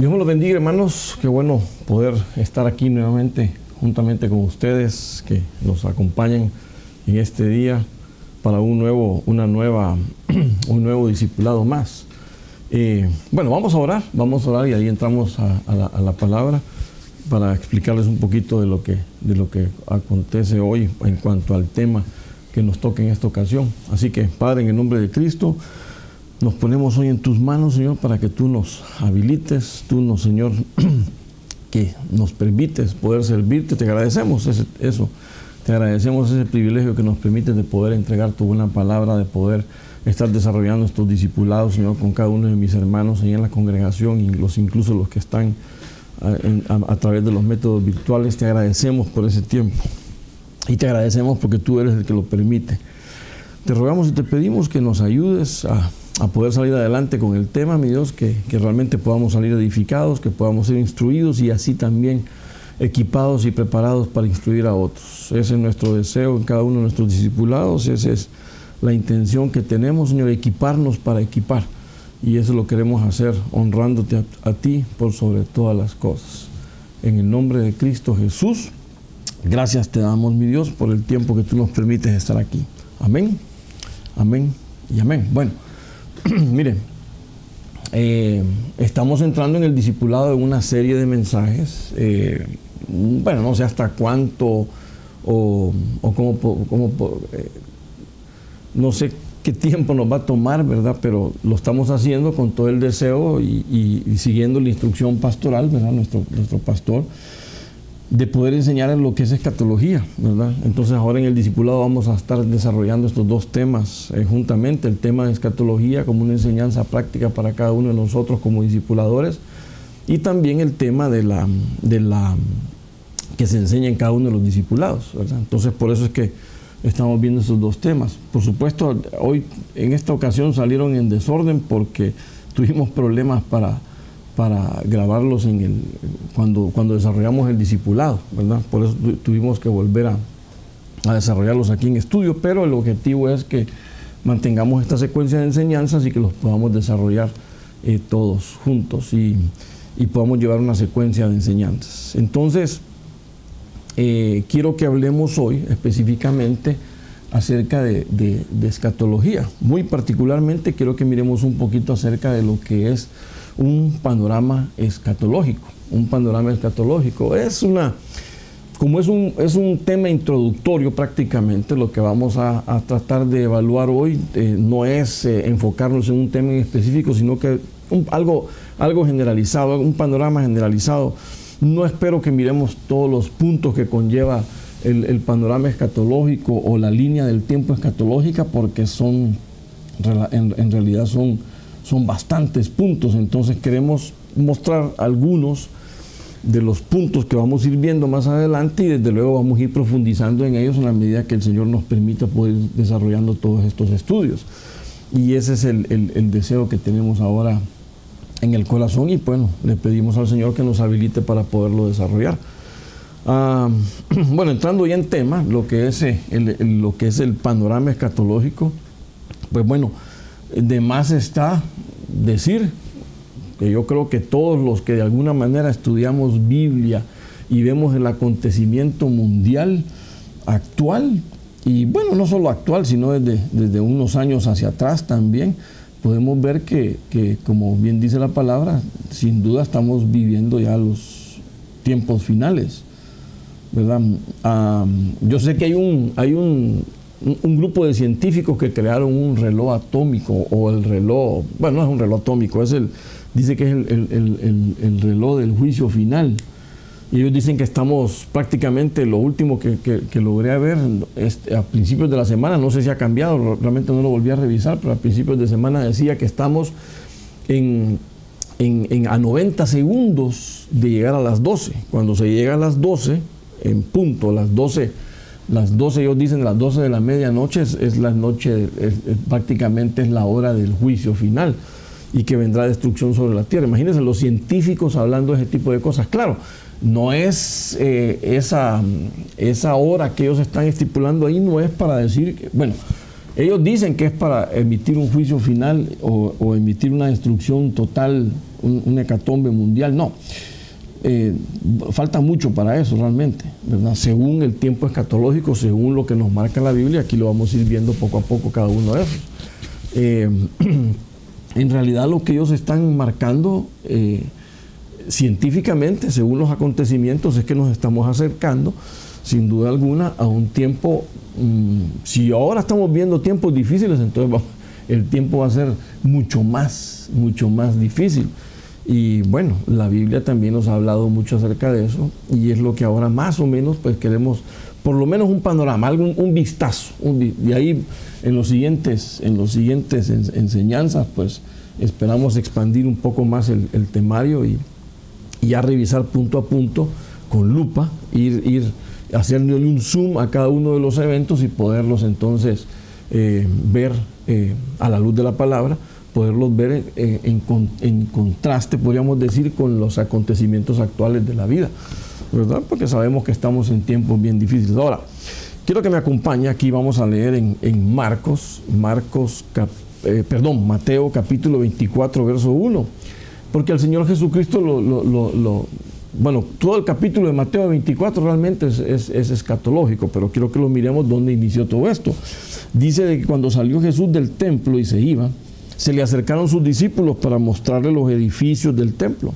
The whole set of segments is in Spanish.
Dios me los bendiga, hermanos. Qué bueno poder estar aquí nuevamente juntamente con ustedes que nos acompañan en este día para un nuevo discipulado más. Bueno, vamos a orar y ahí entramos a la palabra para explicarles un poquito de lo que acontece hoy en cuanto al tema que nos toca en esta ocasión. Así que, Padre, en el nombre de Cristo, nos ponemos hoy en tus manos, Señor, para que tú nos habilites, Señor, que nos permites poder servirte. Te agradecemos eso. Te agradecemos ese privilegio que nos permite de poder entregar tu buena palabra, de poder estar desarrollando estos discipulados, Señor, con cada uno de mis hermanos ahí en la congregación, incluso los que están a través de los métodos virtuales. Te agradecemos por ese tiempo y te agradecemos porque tú eres el que lo permite. Te rogamos y te pedimos que nos ayudes a poder salir adelante con el tema, mi Dios, que realmente podamos salir edificados, que podamos ser instruidos y así también equipados y preparados para instruir a otros. Ese es nuestro deseo en cada uno de nuestros discipulados, esa es la intención que tenemos, Señor, equiparnos para equipar. Y eso lo queremos hacer honrándote a ti por sobre todas las cosas. En el nombre de Cristo Jesús, gracias te damos, mi Dios, por el tiempo que tú nos permites estar aquí. Amén, amén y amén. Bueno, miren, estamos entrando en el discipulado de una serie de mensajes. Bueno, no sé hasta cuánto o cómo no sé qué tiempo nos va a tomar, ¿verdad? Pero lo estamos haciendo con todo el deseo y siguiendo la instrucción pastoral, ¿verdad? Nuestro pastor, de poder enseñar lo que es escatología, ¿verdad? Entonces ahora en el discipulado vamos a estar desarrollando estos dos temas juntamente, el tema de escatología como una enseñanza práctica para cada uno de nosotros como discipuladores y también el tema de la que se enseña en cada uno de los discipulados, ¿verdad? Entonces por eso es que estamos viendo estos dos temas. Por supuesto, hoy en esta ocasión salieron en desorden porque tuvimos problemas para grabarlos cuando desarrollamos el discipulado, ¿verdad? Por eso tuvimos que volver a desarrollarlos aquí en estudio, pero el objetivo es que mantengamos esta secuencia de enseñanzas y que los podamos desarrollar todos juntos y podamos llevar una secuencia de enseñanzas. Entonces, quiero que hablemos hoy específicamente acerca de escatología. Muy particularmente quiero que miremos un poquito acerca de lo que es un panorama escatológico. Un panorama escatológico es un tema introductorio prácticamente. Lo que vamos a tratar de evaluar hoy no es enfocarnos en un tema en específico, sino que algo generalizado, un panorama generalizado. No espero que miremos todos los puntos que conlleva el panorama escatológico o la línea del tiempo escatológica, porque en realidad son bastantes puntos. Entonces queremos mostrar algunos de los puntos que vamos a ir viendo más adelante y desde luego vamos a ir profundizando en ellos en la medida que el Señor nos permita poder ir desarrollando todos estos estudios. Y ese es el deseo que tenemos ahora en el corazón y bueno, le pedimos al Señor que nos habilite para poderlo desarrollar. Bueno, entrando ya en tema, lo que es el panorama escatológico, pues bueno, de más está decir que yo creo que todos los que de alguna manera estudiamos Biblia y vemos el acontecimiento mundial actual, y bueno, no solo actual, sino desde unos años hacia atrás también, podemos ver que, como bien dice la palabra, sin duda estamos viviendo ya los tiempos finales, ¿verdad? Yo sé que hay un grupo de científicos que crearon un reloj atómico, o el reloj, bueno, no es un reloj atómico, dice que es el reloj del juicio final. Y ellos dicen que estamos prácticamente, lo último que logré ver a principios de la semana, no sé si ha cambiado, realmente no lo volví a revisar, pero a principios de semana decía que estamos a 90 segundos de llegar a las 12. Cuando se llega a las 12, en punto, las 12, ellos dicen las 12 de la medianoche, es la noche, prácticamente es la hora del juicio final y que vendrá destrucción sobre la tierra. Imagínense los científicos hablando de ese tipo de cosas. Claro, no es esa hora que ellos están estipulando ahí, no es para decir que, bueno, ellos dicen que es para emitir un juicio final o emitir una destrucción total una hecatombe mundial, no. Falta mucho para eso realmente, ¿verdad? Según el tiempo escatológico, según lo que nos marca la Biblia, aquí lo vamos a ir viendo poco a poco cada uno de esos. En realidad lo que ellos están marcando científicamente, según los acontecimientos, es que nos estamos acercando, sin duda alguna, a un tiempo, si ahora estamos viendo tiempos difíciles, entonces el tiempo va a ser mucho más difícil. Y bueno, la Biblia también nos ha hablado mucho acerca de eso, y es lo que ahora más o menos pues queremos, por lo menos un panorama, un vistazo, y ahí en los siguientes enseñanzas pues esperamos expandir un poco más el temario y ya revisar punto a punto con lupa, ir haciendo un zoom a cada uno de los eventos y poderlos entonces ver a la luz de la palabra, poderlos ver en contraste, podríamos decir, con los acontecimientos actuales de la vida, ¿verdad? Porque sabemos que estamos en tiempos bien difíciles. Ahora, quiero que me acompañe, aquí vamos a leer en Mateo capítulo 24, verso 1, porque el Señor Jesucristo bueno, todo el capítulo de Mateo 24 realmente es escatológico, pero quiero que lo miremos dónde inició todo esto. Dice de que cuando salió Jesús del templo y se iba, se le acercaron sus discípulos para mostrarle los edificios del templo.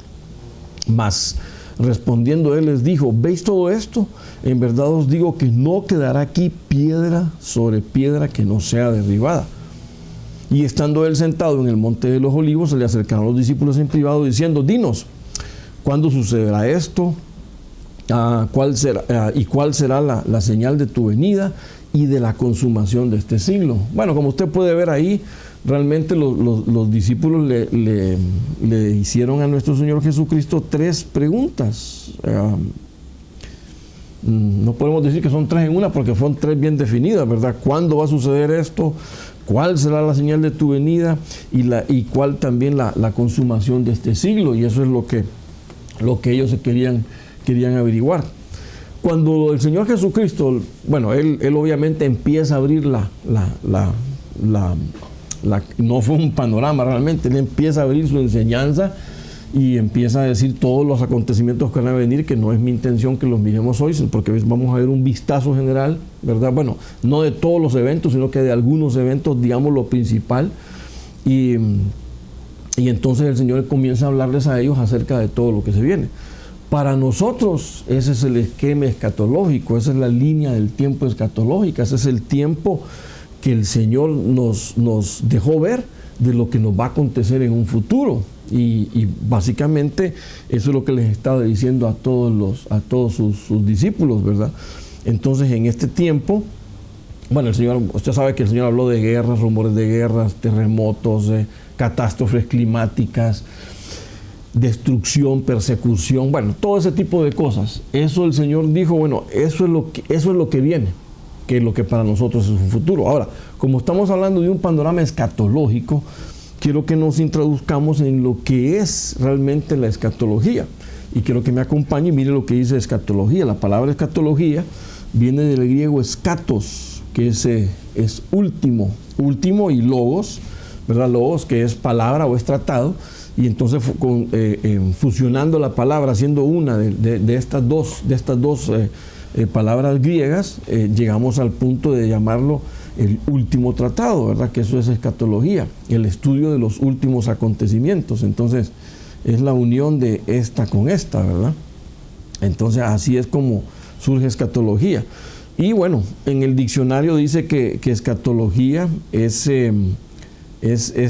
Mas, respondiendo él les dijo: ¿veis todo esto? En verdad os digo que no quedará aquí piedra sobre piedra que no sea derribada. Y estando él sentado en el monte de los olivos, se le acercaron los discípulos en privado diciendo: dinos, ¿cuándo sucederá esto? ¿Cuál será la señal de tu venida y de la consumación de este siglo? Bueno, como usted puede ver ahí, realmente los discípulos le hicieron a nuestro Señor Jesucristo 3 preguntas. No podemos decir que son 3 en una, porque fueron 3 bien definidas, ¿verdad? ¿Cuándo va a suceder esto? ¿Cuál será la señal de tu venida? Y cuál también la consumación de este siglo. Y eso es lo que ellos querían averiguar. Cuando el Señor Jesucristo, bueno, él obviamente empieza a abrir no fue un panorama realmente, él empieza a abrir su enseñanza y empieza a decir todos los acontecimientos que van a venir, que no es mi intención que los miremos hoy, porque vamos a ver un vistazo general, ¿verdad? Bueno, no de todos los eventos, sino que de algunos eventos, digamos, lo principal. Y entonces el Señor comienza a hablarles a ellos acerca de todo lo que se viene. Para nosotros ese es el esquema escatológico, esa es la línea del tiempo escatológica, ese es el tiempo que el Señor nos dejó ver de lo que nos va a acontecer en un futuro. Y básicamente eso es lo que les estaba diciendo a todos sus discípulos, ¿verdad? Entonces en este tiempo, bueno, usted sabe que el Señor habló de guerras, rumores de guerras, terremotos, catástrofes climáticas, destrucción, persecución, bueno, todo ese tipo de cosas. Eso el Señor dijo, bueno, eso es lo que viene, que es lo que para nosotros es un futuro. Ahora, como estamos hablando de un panorama escatológico, quiero que nos introduzcamos en lo que es realmente la escatología. Y quiero que me acompañe y mire lo que dice escatología. La palabra escatología viene del griego escatos, que es último, y logos, ¿verdad? Logos, que es palabra o es tratado. Y entonces fusionando la palabra, haciendo una de estas dos palabras griegas, llegamos al punto de llamarlo el último tratado, ¿verdad? Que eso es escatología, el estudio de los últimos acontecimientos. Entonces es la unión de esta con esta, ¿verdad? Entonces así es como surge escatología. Y bueno, en el diccionario dice que escatología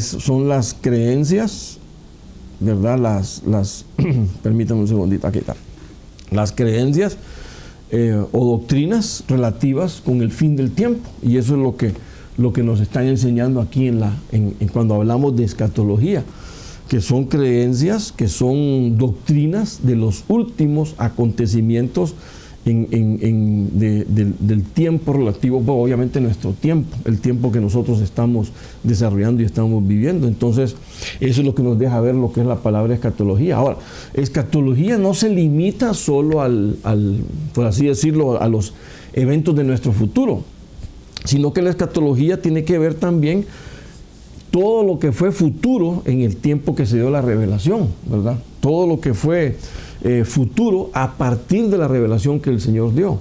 son las creencias, ¿verdad? Permítanme un segundito, aquí está. Las creencias o doctrinas relativas con el fin del tiempo. Y eso es lo que nos están enseñando aquí cuando hablamos de escatología, que son creencias, que son doctrinas de los últimos acontecimientos del tiempo relativo, pues, obviamente nuestro tiempo, el tiempo que nosotros estamos desarrollando y estamos viviendo. Entonces, eso es lo que nos deja ver lo que es la palabra escatología. Ahora, escatología no se limita solo por así decirlo, a los eventos de nuestro futuro, sino que la escatología tiene que ver también todo lo que fue futuro en el tiempo que se dio la revelación, ¿verdad? Todo lo que fue futuro a partir de la revelación que el Señor dio.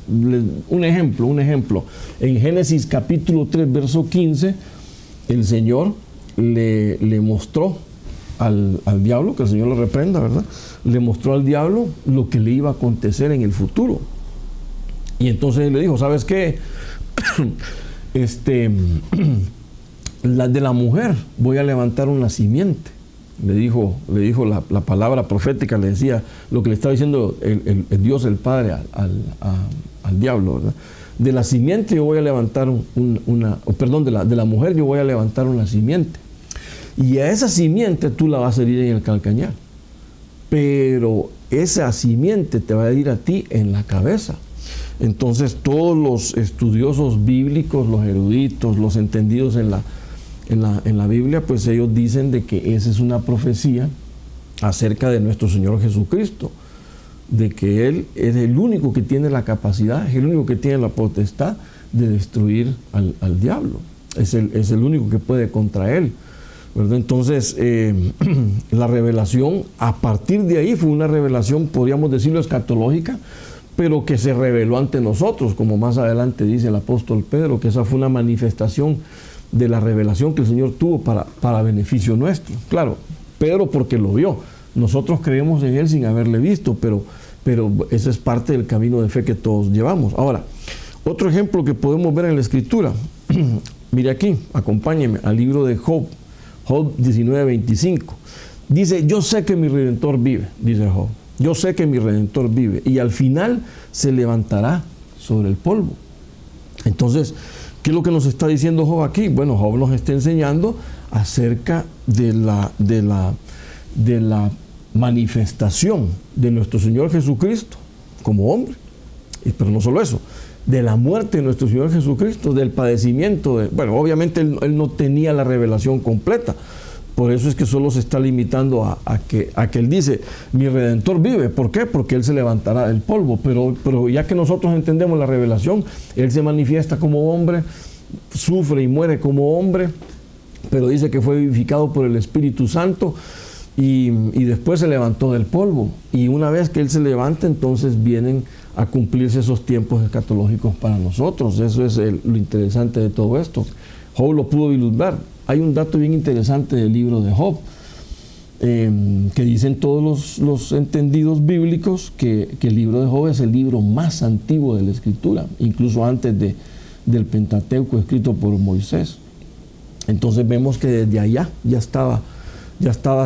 Un ejemplo. En Génesis capítulo 3, verso 15, el Señor le mostró al diablo, que el Señor lo reprenda, ¿verdad? Le mostró al diablo lo que le iba a acontecer en el futuro. Y entonces le dijo, ¿sabes qué? De la mujer voy a levantar una simiente. Le dijo la palabra profética, le decía lo que le estaba diciendo el Dios, el Padre, al diablo, ¿verdad? De la simiente yo voy a levantar de la mujer yo voy a levantar una simiente. Y a esa simiente tú la vas a herir en el calcañar. Pero esa simiente te va a herir a ti en la cabeza. Entonces todos los estudiosos bíblicos, los eruditos, los entendidos en la Biblia, pues ellos dicen de que esa es una profecía acerca de nuestro Señor Jesucristo, de que Él es el único que tiene la capacidad, es el único que tiene la potestad de destruir al diablo. Es el único que puede contra Él, ¿verdad? Entonces, la revelación a partir de ahí fue una revelación, podríamos decirlo, escatológica, pero que se reveló ante nosotros, como más adelante dice el apóstol Pedro, que esa fue una manifestación de la revelación que el Señor tuvo para beneficio nuestro. Claro, Pedro porque lo vio. Nosotros creemos en Él sin haberle visto, pero ese es parte del camino de fe que todos llevamos. Ahora, otro ejemplo que podemos ver en la Escritura. Mire aquí, acompáñeme al libro de Job, Job 19:25. Dice, yo sé que mi Redentor vive, dice Job. Yo sé que mi Redentor vive y al final se levantará sobre el polvo. Entonces, ¿qué es lo que nos está diciendo Job aquí? Bueno, Job nos está enseñando acerca de la manifestación de nuestro Señor Jesucristo como hombre. Pero no solo eso, de la muerte de nuestro Señor Jesucristo, del padecimiento. Bueno, obviamente él no tenía la revelación completa. Por eso es que solo se está limitando a que Él dice, mi Redentor vive. ¿Por qué? Porque Él se levantará del polvo. Pero ya que nosotros entendemos la revelación, Él se manifiesta como hombre, sufre y muere como hombre, pero dice que fue vivificado por el Espíritu Santo y después se levantó del polvo. Y una vez que Él se levanta, entonces vienen a cumplirse esos tiempos escatológicos para nosotros. Eso es lo interesante de todo esto. Job lo pudo vislumbrar. Hay un dato bien interesante del libro de Job, que dicen todos los entendidos bíblicos que el libro de Job es el libro más antiguo de la Escritura, incluso antes del Pentateuco escrito por Moisés. Entonces vemos que desde allá ya estaba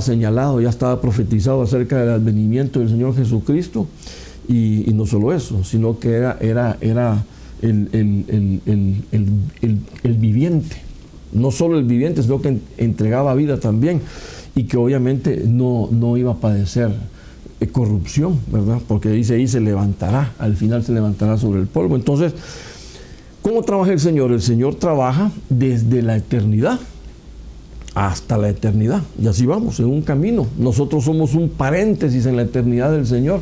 señalado, ya estaba profetizado acerca del advenimiento del Señor Jesucristo, y no solo eso, sino que era el viviente. No solo el viviente, sino que entregaba vida también, y que obviamente no iba a padecer corrupción, ¿verdad? Porque dice ahí se levantará, al final se levantará sobre el polvo. Entonces, ¿cómo trabaja el Señor? El Señor trabaja desde la eternidad hasta la eternidad, y así vamos, en un camino. Nosotros somos un paréntesis en la eternidad del Señor.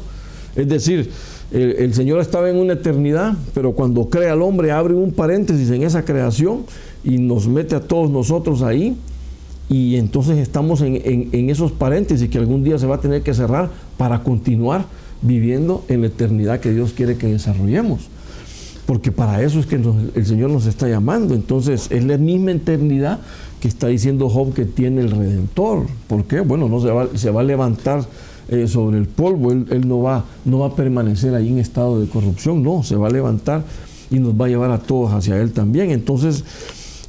Es decir, el Señor estaba en una eternidad, pero cuando crea al hombre abre un paréntesis en esa creación y nos mete a todos nosotros ahí, y entonces estamos en esos paréntesis que algún día se va a tener que cerrar para continuar viviendo en la eternidad que Dios quiere que desarrollemos, porque para eso es que el Señor nos está llamando. Entonces es la misma eternidad que está diciendo Job que tiene el Redentor. ¿Por qué? Bueno, no se va a levantar sobre el polvo. Él no va a permanecer ahí en estado de corrupción, no, se va a levantar y nos va a llevar a todos hacia Él también. Entonces,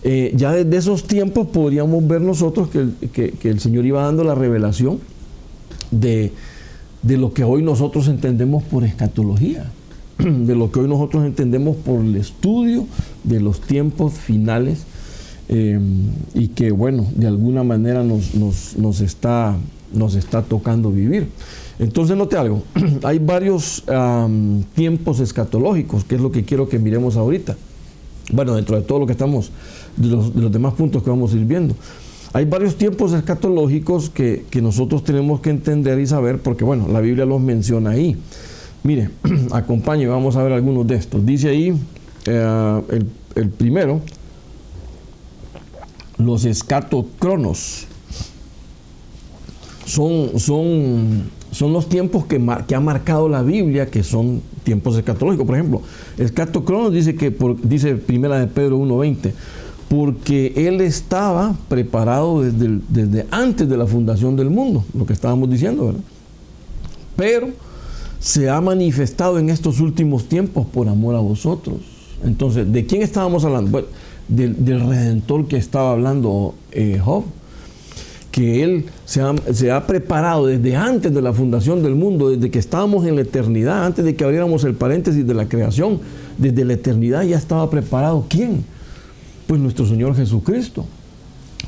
ya desde esos tiempos podríamos ver nosotros que el Señor iba dando la revelación de lo que hoy nosotros entendemos por escatología, de lo que hoy nosotros entendemos por el estudio de los tiempos finales, y que, bueno, de alguna manera nos está tocando vivir. Entonces, note algo, hay varios tiempos escatológicos, que es lo que quiero que miremos ahorita. Bueno, dentro de todo lo que estamos, de los demás puntos que vamos a ir viendo. Hay varios tiempos escatológicos que nosotros tenemos que entender y saber, porque, bueno, la Biblia los menciona ahí. Mire, acompáñeme, vamos a ver algunos de estos. Dice ahí, el primero, los escatocronos. Son los tiempos que ha marcado la Biblia, que son tiempos escatológicos. Por ejemplo, escatocronos dice dice Primera de Pedro 1:20, porque él estaba preparado desde antes de la fundación del mundo, lo que estábamos diciendo, ¿verdad? Pero se ha manifestado en estos últimos tiempos por amor a vosotros. Entonces, ¿de quién estábamos hablando? Bueno, del Redentor que estaba hablando Job, que él se ha preparado desde antes de la fundación del mundo, desde que estábamos en la eternidad, antes de que abriéramos el paréntesis de la creación, desde la eternidad ya estaba preparado. ¿Quién? Pues nuestro Señor Jesucristo,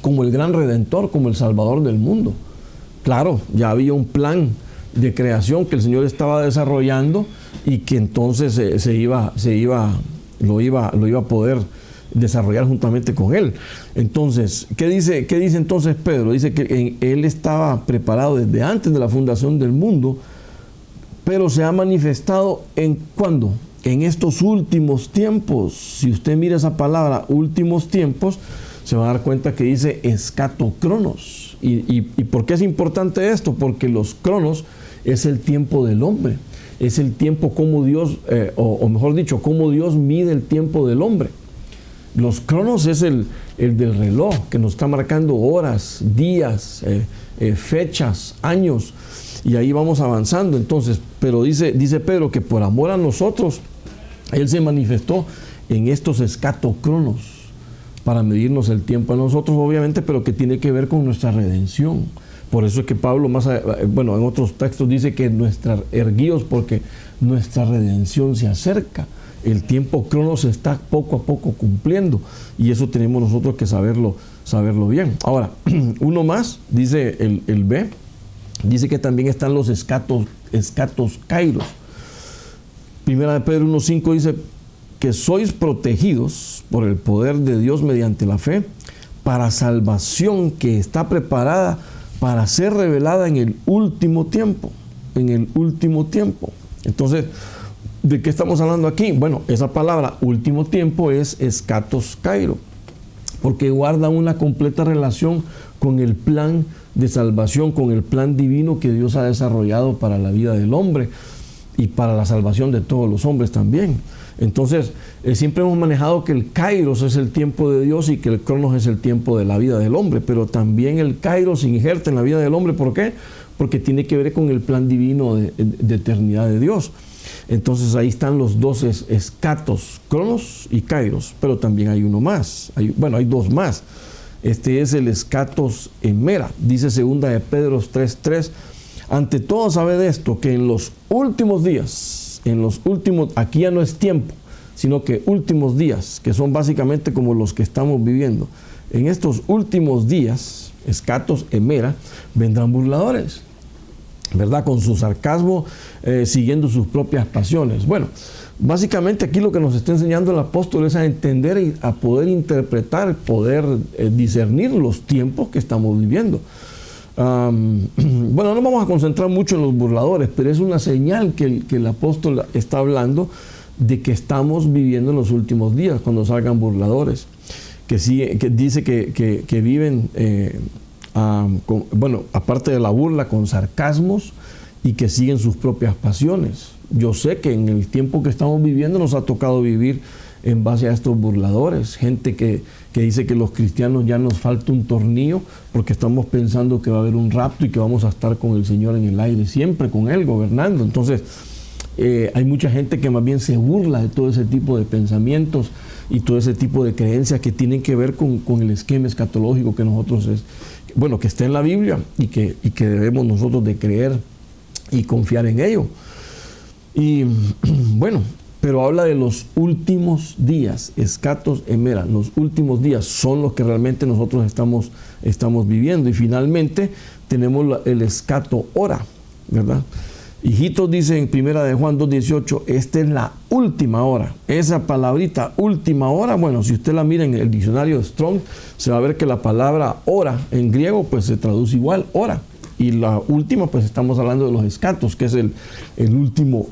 como el gran Redentor, como el Salvador del mundo. Claro, ya había un plan de creación que el Señor estaba desarrollando y que entonces lo iba a poder desarrollar juntamente con él. Entonces, ¿qué dice entonces Pedro? Dice que él estaba preparado desde antes de la fundación del mundo, pero se ha manifestado ¿en cuándo? En estos últimos tiempos. Si usted mira esa palabra, últimos tiempos, se va a dar cuenta que dice escatocronos. ¿Y por qué es importante esto? Porque los cronos es el tiempo del hombre. Es el tiempo como Dios, o mejor dicho, cómo Dios mide el tiempo del hombre. Los cronos es el del reloj, que nos está marcando horas, días, fechas, años, y ahí vamos avanzando. Entonces, pero dice Pedro que por amor a nosotros, Él se manifestó en estos escatocronos para medirnos el tiempo a nosotros, obviamente, pero que tiene que ver con nuestra redención. Por eso es que Pablo en otros textos dice que erguíos porque nuestra redención se acerca. El tiempo cronos se está poco a poco cumpliendo y eso tenemos nosotros que saberlo bien. Ahora, uno más, dice el B, dice que también están los escatos kairos. Primera de Pedro 1:5 dice que sois protegidos por el poder de Dios mediante la fe para salvación que está preparada para ser revelada en el último tiempo. En el último tiempo. Entonces, ¿de qué estamos hablando aquí? Bueno, esa palabra último tiempo es escatos kairo, porque guarda una completa relación con el plan de salvación, con el plan divino que Dios ha desarrollado para la vida del hombre y para la salvación de todos los hombres también. Entonces, siempre hemos manejado que el kairos es el tiempo de Dios y que el cronos es el tiempo de la vida del hombre, pero también el kairos se injerta en la vida del hombre. ¿Por qué? Porque tiene que ver con el plan divino de eternidad de Dios. Entonces ahí están los dos escatos, cronos y kairos, pero también hay uno más, hay dos más. Este es el escatos emera, dice segunda de Pedro 3:3, ante todo sabed esto, que en los últimos días, aquí ya no es tiempo, sino que últimos días, que son básicamente como los que estamos viviendo, en estos últimos días, escatos emera, vendrán burladores, ¿verdad? Con su sarcasmo, siguiendo sus propias pasiones. Bueno, básicamente aquí lo que nos está enseñando el apóstol es a entender y a poder interpretar, poder discernir los tiempos que estamos viviendo. Bueno, no vamos a concentrar mucho en los burladores, pero es una señal que el apóstol está hablando de que estamos viviendo en los últimos días, cuando salgan burladores, que dice que viven... aparte de la burla, con sarcasmos y que siguen sus propias pasiones. Yo sé que en el tiempo que estamos viviendo nos ha tocado vivir en base a estos burladores, gente que dice que los cristianos ya nos falta un tornillo porque estamos pensando que va a haber un rapto y que vamos a estar con el Señor en el aire, siempre con Él gobernando. Entonces hay mucha gente que más bien se burla de todo ese tipo de pensamientos y todo ese tipo de creencias que tienen que ver con el esquema escatológico que nosotros que está en la Biblia y que debemos nosotros de creer y confiar en ello. Y bueno, pero habla de los últimos días, escatos emera, los últimos días son los que realmente nosotros estamos viviendo. Y finalmente tenemos el escato hora, ¿verdad? Hijitos, dice en primera de Juan 2:18, esta es la última hora. Esa palabrita última hora, bueno, si usted la mira en el diccionario de Strong, se va a ver que la palabra hora en griego pues se traduce igual, hora. Y la última, pues estamos hablando de los escatos, que es el último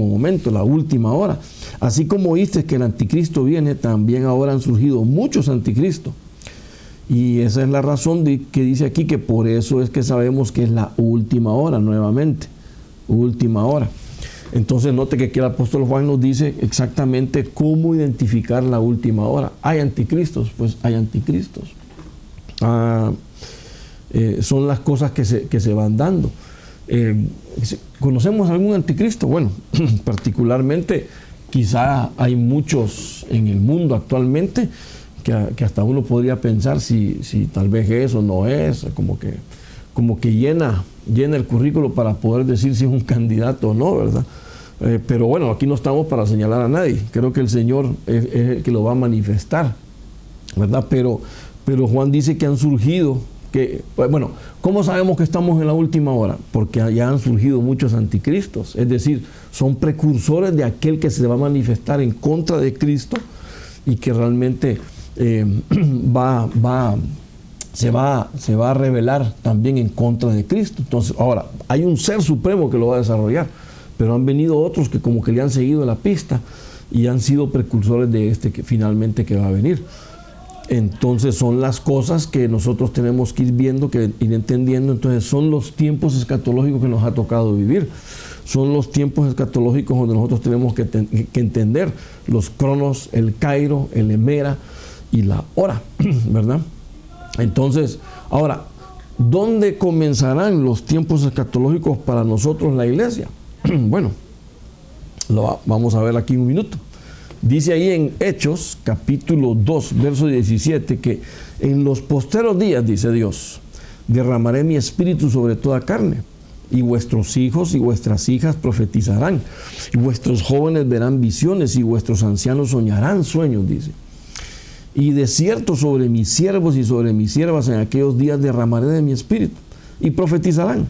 momento, la última hora. Así como oíste que el anticristo viene, también ahora han surgido muchos anticristos. Y esa es la razón que dice aquí, que por eso es que sabemos que es la última hora, nuevamente, última hora. Entonces note que aquí el apóstol Juan nos dice exactamente cómo identificar la última hora. ¿Hay anticristos? Pues hay anticristos. Son las cosas que se van dando. ¿Conocemos algún anticristo? Bueno, particularmente quizá hay muchos en el mundo actualmente que hasta uno podría pensar si tal vez es o no es, como que llena el currículo para poder decir si es un candidato o no, ¿verdad? Pero bueno, aquí no estamos para señalar a nadie. Creo que el Señor es el que lo va a manifestar, ¿verdad? Pero Juan dice que han surgido, bueno, ¿cómo sabemos que estamos en la última hora? Porque ya han surgido muchos anticristos, es decir, son precursores de aquel que se va a manifestar en contra de Cristo y que realmente se va a revelar también en contra de Cristo. Entonces, ahora, hay un ser supremo que lo va a desarrollar, pero han venido otros que como que le han seguido la pista y han sido precursores de este que finalmente que va a venir. Entonces son las cosas que nosotros tenemos que ir viendo, que ir entendiendo. Entonces son los tiempos escatológicos que nos ha tocado vivir. Son los tiempos escatológicos donde nosotros tenemos que entender los cronos, el kairo, el hemera y la hora, ¿verdad? Entonces, ahora, ¿dónde comenzarán los tiempos escatológicos para nosotros, la iglesia? Bueno, lo vamos a ver aquí en un minuto. Dice ahí en Hechos, capítulo 2, verso 17, que en los posteros días, dice Dios, derramaré mi espíritu sobre toda carne, y vuestros hijos y vuestras hijas profetizarán, y vuestros jóvenes verán visiones, y vuestros ancianos soñarán sueños, dice. Y de cierto sobre mis siervos y sobre mis siervas en aquellos días derramaré de mi espíritu, y profetizarán.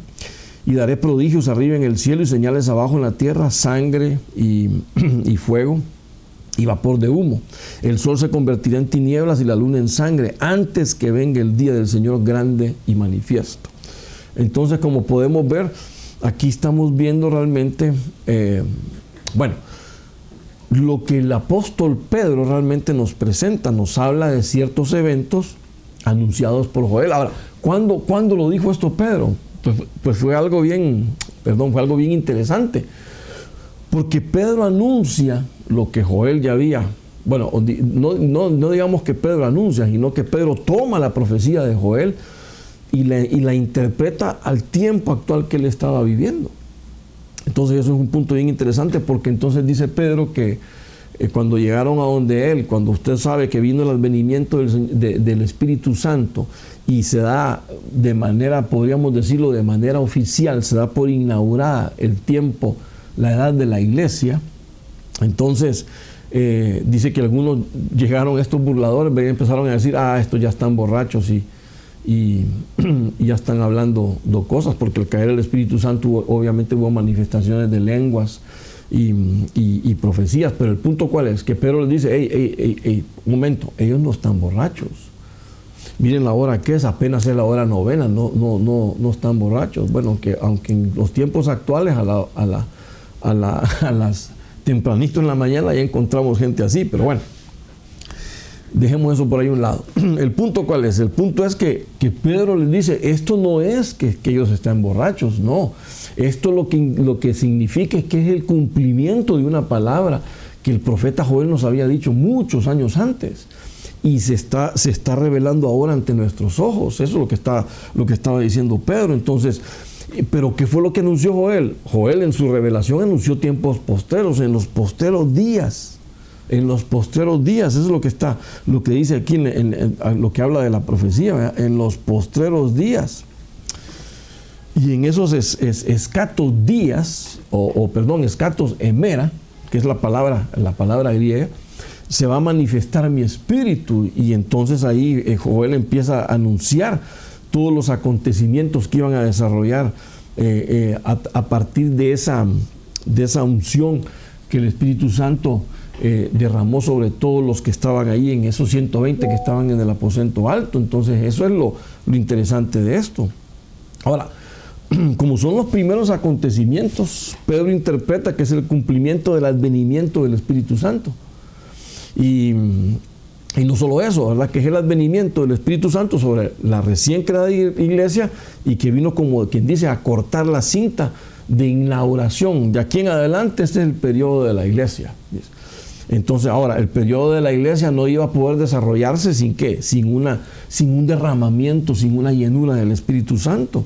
Y daré prodigios arriba en el cielo y señales abajo en la tierra, sangre y fuego y vapor de humo. El sol se convertirá en tinieblas y la luna en sangre antes que venga el día del Señor grande y manifiesto. Entonces, como podemos ver, aquí estamos viendo realmente, lo que el apóstol Pedro realmente nos presenta, nos habla de ciertos eventos anunciados por Joel. Ahora, ¿cuándo lo dijo esto Pedro? Pues fue algo bien interesante, porque Pedro anuncia lo que Joel ya había, no digamos que Pedro anuncia, sino que Pedro toma la profecía de Joel y la interpreta al tiempo actual que él estaba viviendo. Entonces eso es un punto bien interesante, porque entonces dice Pedro que cuando llegaron a donde él, cuando usted sabe que vino el advenimiento del Espíritu Santo y se da de manera, podríamos decirlo, de manera oficial, se da por inaugurada el tiempo, la edad de la iglesia. Entonces dice que algunos llegaron, estos burladores, y empezaron a decir, estos ya están borrachos y ya están hablando de cosas, porque al caer el Espíritu Santo obviamente hubo manifestaciones de lenguas y profecías. Pero el punto cuál es, que Pedro les dice, un momento, ellos no están borrachos, miren la hora que es, apenas es la hora novena, no están borrachos. Bueno, aunque en los tiempos actuales a las tempranito en la mañana ya encontramos gente así, pero bueno, dejemos eso por ahí a un lado. ¿El punto cuál es? El punto es que Pedro les dice, esto no es que ellos estén borrachos, no. Esto lo que significa es que es el cumplimiento de una palabra que el profeta Joel nos había dicho muchos años antes. Y se está revelando ahora ante nuestros ojos. Eso es lo que estaba diciendo Pedro. Entonces, pero ¿qué fue lo que anunció Joel? Joel en su revelación anunció tiempos posteros, en los posteros días. En los posteros días, eso es lo que dice aquí en lo que habla de la profecía, ¿verdad? En los postreros días. Y en esos escatos días, escatos hemera, que es la palabra griega, se va a manifestar mi espíritu. Y entonces ahí Joel empieza a anunciar todos los acontecimientos que iban a desarrollar a partir de esa unción que el Espíritu Santo derramó sobre todos los que estaban ahí, en esos 120 que estaban en el aposento alto. Entonces eso es lo interesante de esto. Ahora, como son los primeros acontecimientos, Pedro interpreta que es el cumplimiento del advenimiento del Espíritu Santo. Y Y no solo eso, ¿verdad? Que es el advenimiento del Espíritu Santo sobre la recién creada iglesia y que vino, como quien dice, a cortar la cinta de inauguración. De aquí en adelante este es el periodo de la iglesia. Entonces ahora, el periodo de la iglesia no iba a poder desarrollarse sin ¿qué? Sin un derramamiento, sin una llenura del Espíritu Santo,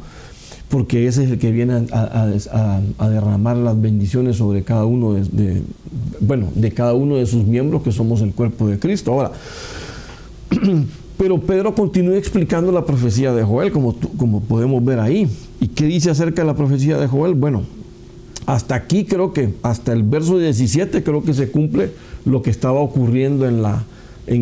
porque ese es el que viene a derramar las bendiciones sobre cada uno de cada uno de sus miembros, que somos el cuerpo de Cristo. Ahora, pero Pedro continúa explicando la profecía de Joel, como podemos ver ahí. ¿Y qué dice acerca de la profecía de Joel? Bueno, hasta aquí creo que, hasta el verso 17, creo que se cumple lo que estaba ocurriendo en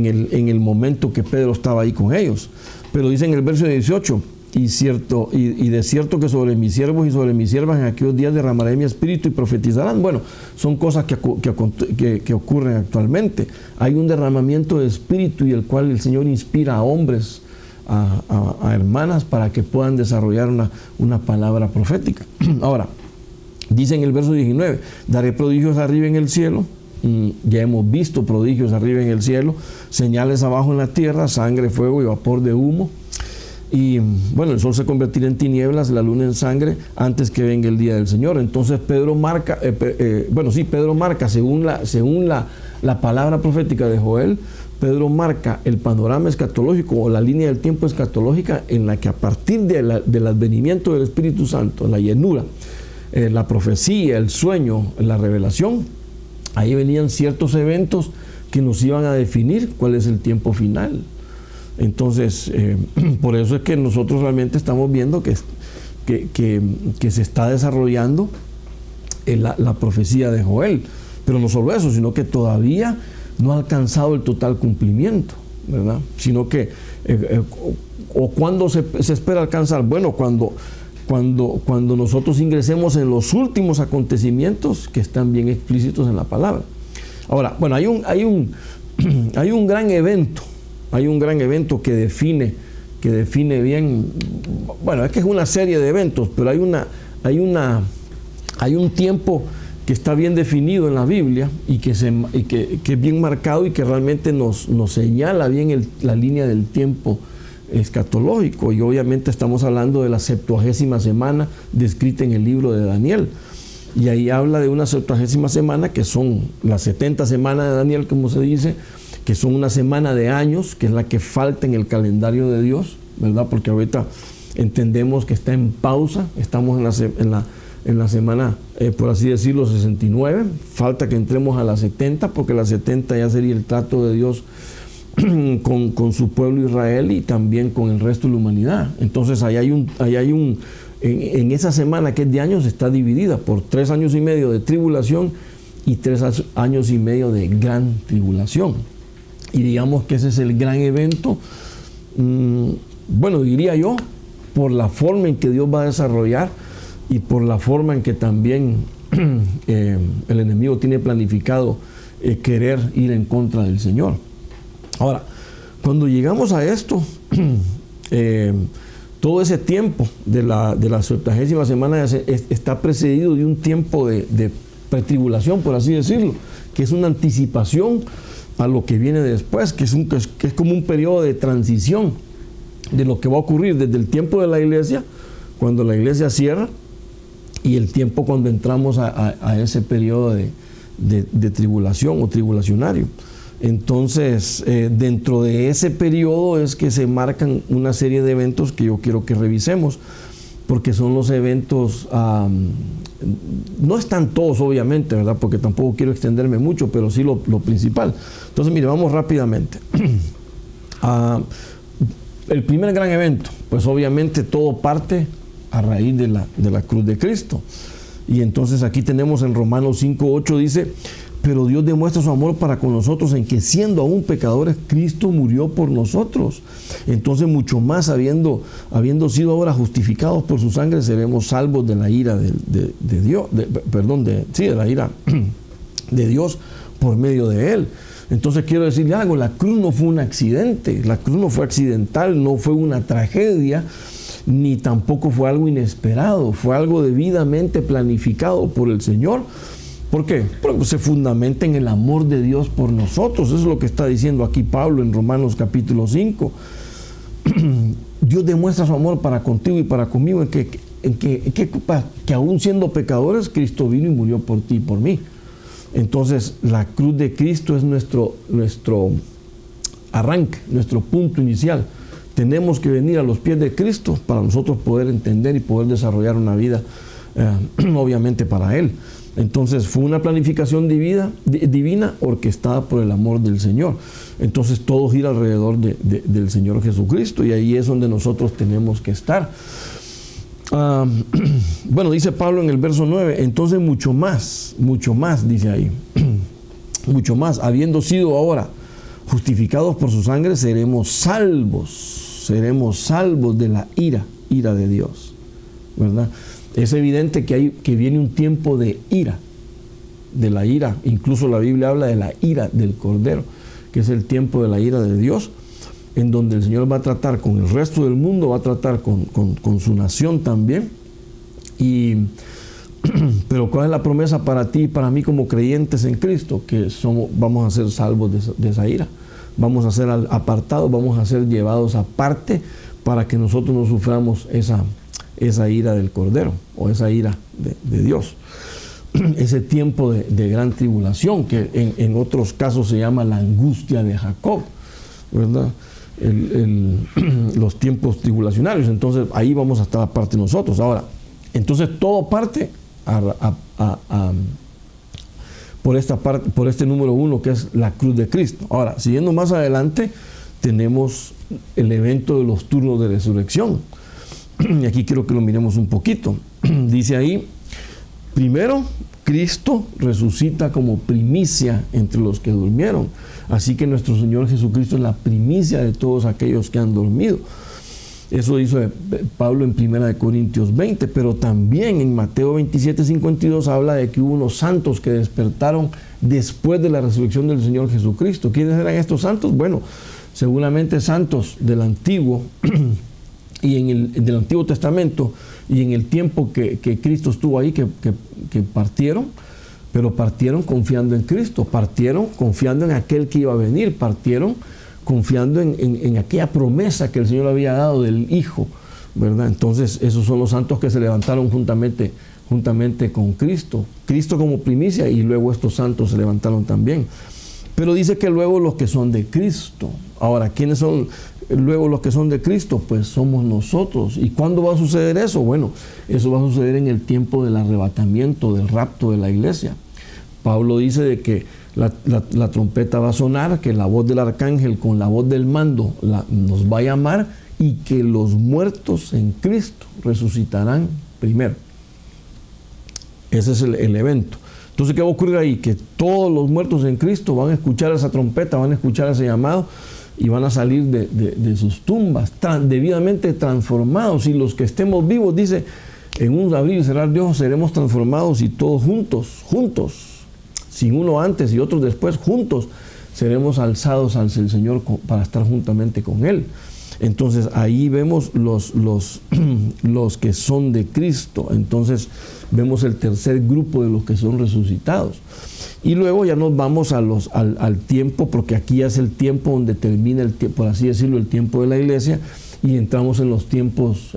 el momento que Pedro estaba ahí con ellos. Pero dice en el verso 18, y de cierto que sobre mis siervos y sobre mis siervas en aquellos días derramaré mi espíritu y profetizarán. Bueno, son cosas que ocurren actualmente. Hay un derramamiento de espíritu y el cual el Señor inspira a hombres, a hermanas, para que puedan desarrollar una palabra profética. Ahora, dice en el verso 19, daré prodigios arriba en el cielo. Ya hemos visto prodigios arriba en el cielo, señales abajo en la tierra, sangre, fuego y vapor de humo. Y bueno, el sol se convertirá en tinieblas, la luna en sangre, antes que venga el día del Señor. Entonces Pedro marca, según la palabra profética de Joel, Pedro marca el panorama escatológico o la línea del tiempo escatológica en la que a partir del advenimiento del Espíritu Santo, la llenura, la profecía, el sueño, la revelación, ahí venían ciertos eventos que nos iban a definir cuál es el tiempo final. Entonces, por eso es que nosotros realmente estamos viendo que se está desarrollando la profecía de Joel. Pero no solo eso, sino que todavía no ha alcanzado el total cumplimiento, ¿verdad? Sino que, ¿cuándo se espera alcanzar? Bueno, cuando nosotros ingresemos en los últimos acontecimientos que están bien explícitos en la palabra. Ahora, bueno, hay un gran evento. Hay un gran evento que define bien, bueno, es que es una serie de eventos, pero hay un tiempo que está bien definido en la Biblia y que es bien marcado y que realmente nos señala bien la línea del tiempo escatológico. Y obviamente estamos hablando de la 70ª semana descrita en el libro de Daniel. Y ahí habla de una 70ª semana, que son las 70 semanas de Daniel, como se dice, que son una semana de años, que es la que falta en el calendario de Dios, ¿verdad? Porque ahorita entendemos que está en pausa, estamos en la semana, por así decirlo, 69, falta que entremos a la 70, porque la 70 ya sería el trato de Dios con su pueblo Israel y también con el resto de la humanidad. Entonces en esa semana que es de años está dividida por 3 años y medio de tribulación y 3 años y medio de gran tribulación. Y digamos que ese es el gran evento, bueno, diría yo, por la forma en que Dios va a desarrollar y por la forma en que también el enemigo tiene planificado querer ir en contra del Señor. Ahora, cuando llegamos a esto, todo ese tiempo de la 70ª semana está precedido de un tiempo de pretribulación, por así decirlo, que es una anticipación a lo que viene después, que es como un periodo de transición de lo que va a ocurrir desde el tiempo de la iglesia, cuando la iglesia cierra, y el tiempo cuando entramos a ese periodo de tribulación o tribulacionario. Entonces, dentro de ese periodo es que se marcan una serie de eventos que yo quiero que revisemos, porque son los eventos, no están todos obviamente, ¿verdad? Porque tampoco quiero extenderme mucho, pero sí lo principal. Entonces, mire, vamos rápidamente. El primer gran evento, pues obviamente todo parte a raíz de la cruz de Cristo. Y entonces aquí tenemos en Romanos 5:8 dice: pero Dios demuestra su amor para con nosotros en que siendo aún pecadores, Cristo murió por nosotros. Entonces mucho más, habiendo sido ahora justificados por su sangre, seremos salvos de la ira de Dios, de la ira de Dios por medio de Él. Entonces quiero decirle algo, la cruz no fue un accidente, la cruz no fue accidental, no fue una tragedia, ni tampoco fue algo inesperado, fue algo debidamente planificado por el Señor ¿Por qué? Porque se fundamenta en el amor de Dios por nosotros. Eso es lo que está diciendo aquí Pablo en Romanos capítulo 5. Dios demuestra su amor para contigo y para conmigo en que aún siendo pecadores, Cristo vino y murió por ti y por mí. Entonces, la cruz de Cristo es nuestro arranque, nuestro punto inicial. Tenemos que venir a los pies de Cristo para nosotros poder entender y poder desarrollar una vida, obviamente, para Él. Entonces, fue una planificación divina orquestada por el amor del Señor. Entonces, todo gira alrededor del Señor Jesucristo, y ahí es donde nosotros tenemos que estar. Bueno, dice Pablo en el verso 9, entonces mucho más, dice ahí, mucho más, habiendo sido ahora justificados por su sangre, seremos salvos de la ira de Dios, ¿verdad? Es evidente que viene un tiempo de la ira, incluso la Biblia habla de la ira del Cordero, que es el tiempo de la ira de Dios, en donde el Señor va a tratar con el resto del mundo, va a tratar con su nación también. Pero ¿cuál es la promesa para ti y para mí como creyentes en Cristo? Que vamos a ser salvos de esa ira, vamos a ser apartados, vamos a ser llevados aparte para que nosotros no suframos esa ira del Cordero o esa ira de Dios. Ese tiempo de gran tribulación, que en otros casos se llama la angustia de Jacob, ¿verdad? Los tiempos tribulacionarios. Entonces ahí vamos a estar aparte nosotros. Ahora, entonces todo parte por este número 1, que es la cruz de Cristo. Ahora, siguiendo más adelante, tenemos el evento de los turnos de resurrección. Y aquí quiero que lo miremos un poquito. Dice ahí, primero, Cristo resucita como primicia entre los que durmieron. Así que nuestro Señor Jesucristo es la primicia de todos aquellos que han dormido. Eso dice Pablo en 1 Corintios 20, pero también en Mateo 27:52 habla de que hubo unos santos que despertaron después de la resurrección del Señor Jesucristo. ¿Quiénes eran estos santos? Bueno, seguramente santos del Antiguo y del Antiguo Testamento, y en el tiempo que Cristo estuvo ahí, que partieron, pero partieron confiando en Cristo, partieron confiando en aquel que iba a venir, partieron confiando en aquella promesa que el Señor había dado del Hijo, ¿verdad? Entonces, esos son los santos que se levantaron juntamente con Cristo como primicia, y luego estos santos se levantaron también. Pero dice que luego los que son de Cristo. Ahora, ¿quiénes son luego los que son de Cristo? Pues somos nosotros. ¿Y cuándo va a suceder eso? Bueno, eso va a suceder en el tiempo del arrebatamiento, del rapto de la iglesia. Pablo dice de que la trompeta va a sonar, que la voz del arcángel con la voz del mando nos va a llamar, y que los muertos en Cristo resucitarán primero. Ese es el evento. Entonces, ¿qué va a ocurrir ahí? Que todos los muertos en Cristo van a escuchar esa trompeta, van a escuchar ese llamado, y van a salir de sus tumbas debidamente transformados. Y los que estemos vivos, dice, en un abrir y cerrar de ojos seremos transformados, y todos juntos, sin uno antes y otros después, juntos seremos alzados al Señor para estar juntamente con Él. Entonces ahí vemos los que son de Cristo. Entonces vemos el tercer grupo de los que son resucitados. Y luego ya nos vamos al tiempo, porque aquí ya es el tiempo donde termina, por así decirlo, el tiempo de la iglesia, y entramos en los tiempos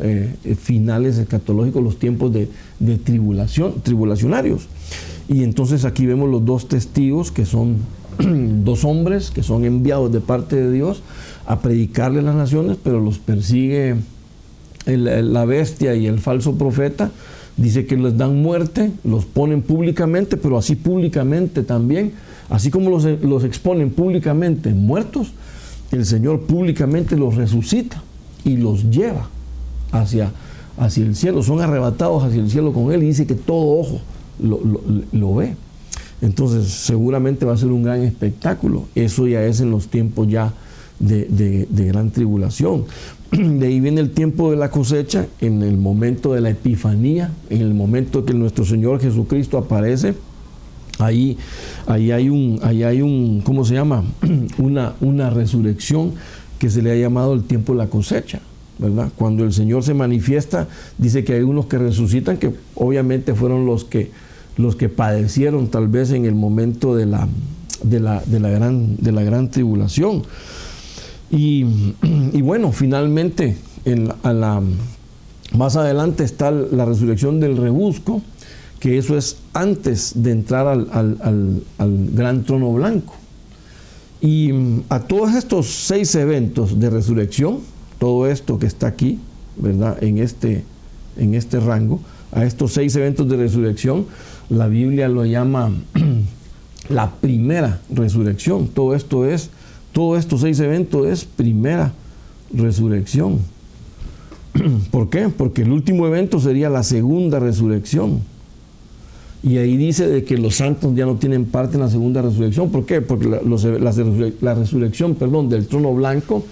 finales escatológicos, los tiempos de tribulacionarios. Y entonces aquí vemos los dos testigos, que son dos hombres que son enviados de parte de Dios a predicarle a las naciones, pero los persigue la bestia y el falso profeta. Dice que les dan muerte, los ponen públicamente, pero así públicamente también, así como los exponen públicamente muertos, el Señor públicamente los resucita y los lleva hacia el cielo. Son arrebatados hacia el cielo con Él, y dice que todo ojo lo ve. Entonces seguramente va a ser un gran espectáculo. Eso ya es en los tiempos ya de gran tribulación. De ahí viene el tiempo de la cosecha, en el momento de la epifanía, en el momento que nuestro Señor Jesucristo aparece. Ahí hay un ¿cómo se llama? Una resurrección que se le ha llamado el tiempo de la cosecha, ¿verdad? Cuando el Señor se manifiesta, dice que hay unos que resucitan, que obviamente fueron los que los que padecieron tal vez en el momento de la gran tribulación. Y bueno, finalmente, más adelante está la resurrección del rebusco, que eso es antes de entrar al gran trono blanco. Y a todos estos 6 eventos de resurrección, todo esto que está aquí, ¿verdad? En este rango, a estos 6 eventos de resurrección, la Biblia lo llama la primera resurrección. Todos estos 6 eventos es primera resurrección. ¿Por qué? Porque el último evento sería la segunda resurrección. Y ahí dice de que los santos ya no tienen parte en la segunda resurrección. ¿Por qué? Porque la resurrección del trono blanco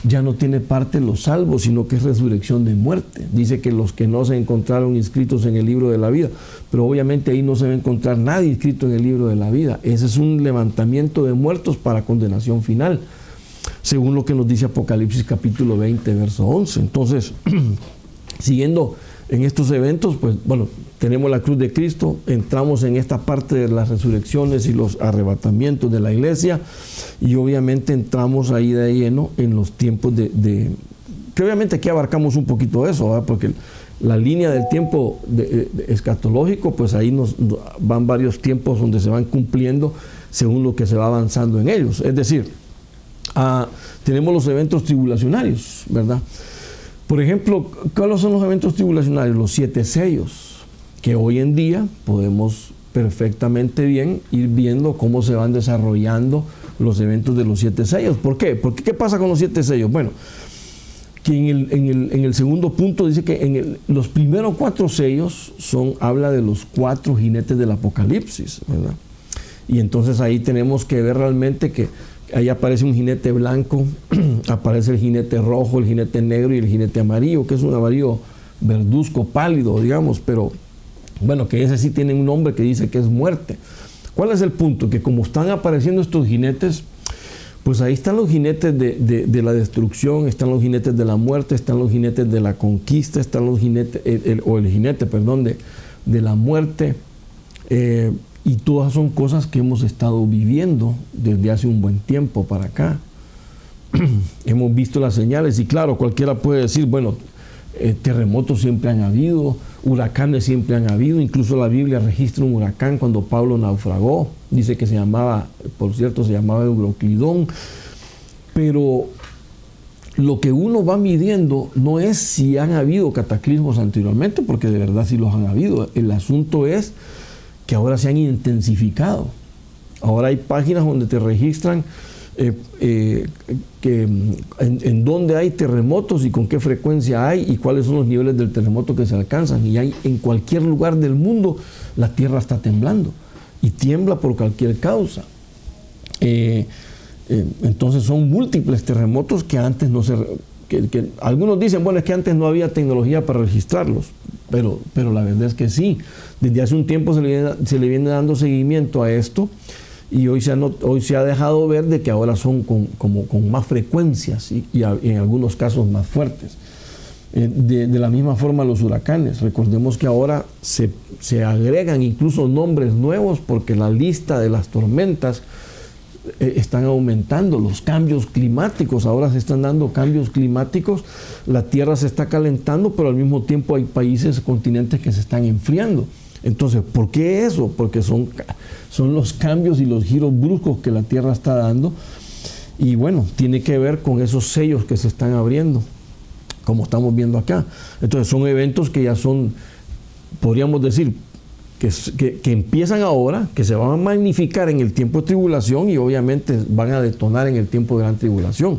ya no tiene parte en los salvos, sino que es resurrección de muerte. Dice que los que no se encontraron inscritos en el libro de la vida, pero obviamente ahí no se va a encontrar nadie inscrito en el libro de la vida. Ese es un levantamiento de muertos para condenación final, según lo que nos dice Apocalipsis capítulo 20, verso 11. Entonces, siguiendo en estos eventos, pues bueno, tenemos la cruz de Cristo, entramos en esta parte de las resurrecciones y los arrebatamientos de la iglesia, y obviamente entramos ahí de lleno en los tiempos que obviamente aquí abarcamos un poquito eso, ¿verdad? Porque la línea del tiempo escatológico, pues ahí nos van varios tiempos donde se van cumpliendo según lo que se va avanzando en ellos. Es decir, tenemos los eventos tribulacionarios, ¿verdad? Por ejemplo, ¿cuáles son los eventos tribulacionarios? Los 7 sellos, que hoy en día podemos perfectamente bien ir viendo cómo se van desarrollando los eventos de los 7 sellos. ¿Por qué? Porque ¿qué pasa con los 7 sellos? Bueno, que en el segundo punto dice que los primeros 4 sellos habla de los 4 jinetes del Apocalipsis, ¿verdad? Y entonces ahí tenemos que ver realmente que ahí aparece un jinete blanco, aparece el jinete rojo, el jinete negro y el jinete amarillo, que es un amarillo verduzco pálido, digamos, pero bueno, que ese sí tiene un nombre que dice que es muerte. ¿Cuál es el punto? Que como están apareciendo estos jinetes, pues ahí están los jinetes de la destrucción, están los jinetes de la muerte, están los jinetes de la conquista, están los jinetes, el jinete de la muerte, y todas son cosas que hemos estado viviendo desde hace un buen tiempo para acá. Hemos visto las señales, y claro, cualquiera puede decir, bueno, terremotos siempre han habido, huracanes siempre han habido, incluso la Biblia registra un huracán cuando Pablo naufragó, dice que se llamaba Euroclidón, pero lo que uno va midiendo no es si han habido cataclismos anteriormente, porque de verdad sí los han habido. El asunto es que ahora se han intensificado. Ahora hay páginas donde te registran en dónde hay terremotos y con qué frecuencia hay y cuáles son los niveles del terremoto que se alcanzan. Y hay en cualquier lugar del mundo la tierra está temblando y tiembla por cualquier causa. Entonces son múltiples terremotos que antes no se... Que algunos dicen, bueno, es que antes no había tecnología para registrarlos, pero la verdad es que sí. Desde hace un tiempo se le viene dando seguimiento a esto, y hoy se ha dejado ver de que ahora son con más frecuencias y en algunos casos más fuertes. De la misma forma los huracanes. Recordemos que ahora se agregan incluso nombres nuevos porque la lista de las tormentas están aumentando. Los cambios climáticos, ahora se están dando cambios climáticos, la tierra se está calentando, pero al mismo tiempo hay países, continentes que se están enfriando. Entonces, ¿por qué eso? Porque son los cambios y los giros bruscos que la tierra está dando, y bueno, tiene que ver con esos sellos que se están abriendo, como estamos viendo acá. Entonces son eventos que ya son, podríamos decir, que empiezan ahora, que se van a magnificar en el tiempo de tribulación y obviamente van a detonar en el tiempo de gran tribulación.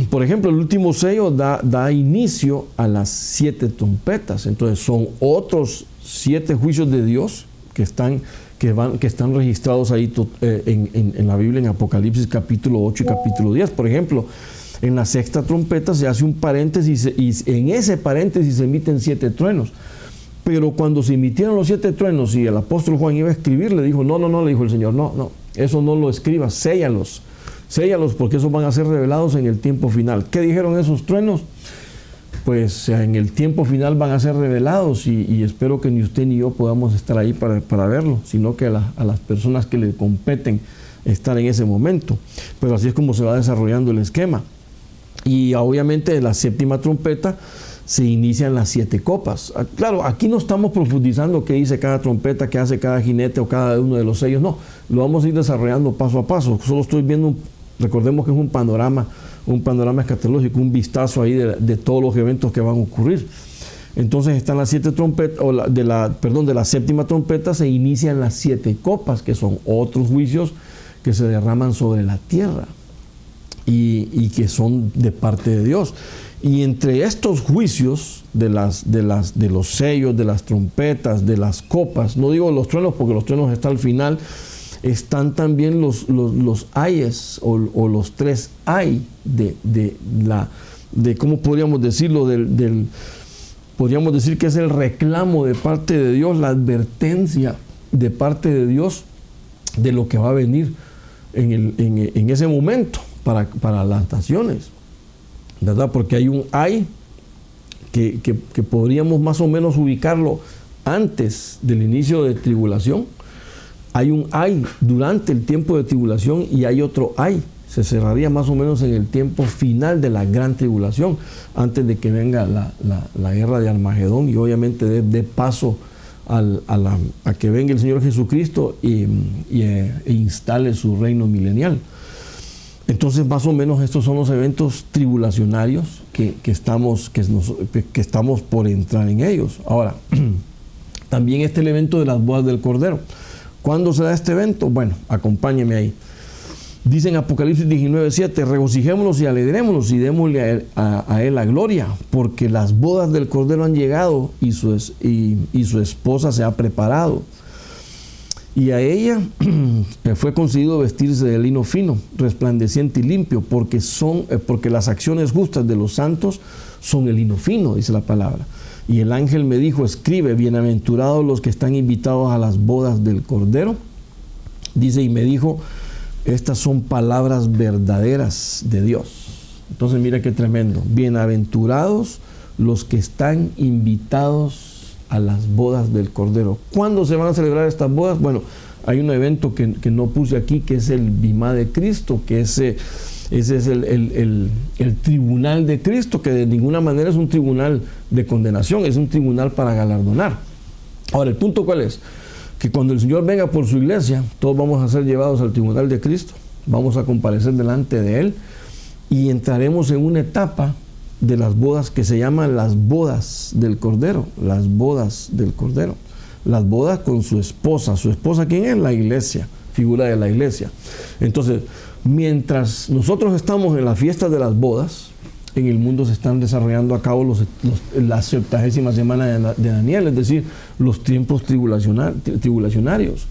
Por ejemplo, el último sello da inicio a las 7 trompetas. Entonces son otros 7 juicios de Dios que están registrados ahí en la Biblia, en Apocalipsis capítulo 8 y capítulo 10. Por ejemplo, en la 6ª trompeta se hace un paréntesis y en ese paréntesis se emiten 7 truenos. Pero cuando se emitieron los 7 truenos y el apóstol Juan iba a escribir, le dijo, no, le dijo el Señor, no, eso no lo escribas, séllalos porque esos van a ser revelados en el tiempo final. ¿Qué dijeron esos truenos? pues en el tiempo final van a ser revelados y espero que ni usted ni yo podamos estar ahí para verlo, sino que a las personas que le competen estar en ese momento. Pero así es como se va desarrollando el esquema. Y obviamente la séptima trompeta se inician las 7 copas. Claro, aquí no estamos profundizando qué dice cada trompeta, qué hace cada jinete o cada uno de los sellos, no, lo vamos a ir desarrollando paso a paso. Solo estoy viendo, recordemos que es un panorama escatológico, un vistazo ahí de todos los eventos que van a ocurrir. Entonces están las 7 trompetas, de la séptima trompeta se inician las 7 copas, que son otros juicios que se derraman sobre la tierra y que son de parte de Dios. Y entre estos juicios de los sellos, de las trompetas, de las copas, no digo los truenos porque los truenos están al final, están también los ayes o los 3 ay de ¿cómo podríamos decirlo? Podríamos decir que es el reclamo de parte de Dios, la advertencia de parte de Dios de lo que va a venir en ese momento para las naciones, ¿verdad? Porque hay un ay que podríamos más o menos ubicarlo antes del inicio de tribulación. Hay un ay durante el tiempo de tribulación y hay otro ay. Se cerraría más o menos en el tiempo final de la gran tribulación, antes de que venga la guerra de Armagedón y obviamente dé paso a que venga el Señor Jesucristo e instale su reino milenial. Entonces, más o menos estos son los eventos tribulacionarios que estamos por entrar en ellos. Ahora, también el evento de las bodas del Cordero. ¿Cuándo se da este evento? Bueno, acompáñeme ahí. Dice en Apocalipsis 19:7, regocijémonos y alegrémonos y démosle a él la gloria, porque las bodas del Cordero han llegado y su esposa se ha preparado. Y a ella fue concedido vestirse de lino fino, resplandeciente y limpio, porque las acciones justas de los santos son el lino fino, dice la palabra. Y el ángel me dijo, escribe, bienaventurados los que están invitados a las bodas del Cordero. Dice, y me dijo, estas son palabras verdaderas de Dios. Entonces mira qué tremendo. Bienaventurados los que están invitados a las bodas del Cordero. ¿Cuándo se van a celebrar estas bodas? Bueno, hay un evento que no puse aquí, que es el Bimá de Cristo, que ese es el tribunal de Cristo, que de ninguna manera es un tribunal de condenación, es un tribunal para galardonar. Ahora, ¿el punto cuál es? Que cuando el Señor venga por su iglesia, todos vamos a ser llevados al tribunal de Cristo, vamos a comparecer delante de Él y entraremos en una etapa de las bodas que se llaman las bodas del Cordero, las bodas del Cordero, las bodas con su esposa. ¿Su esposa quién es? La iglesia, figura de la iglesia. Entonces, mientras nosotros estamos en la fiesta de las bodas, en el mundo se están desarrollando a cabo la 70ª semana de Daniel, es decir, los tiempos tribulacionarios,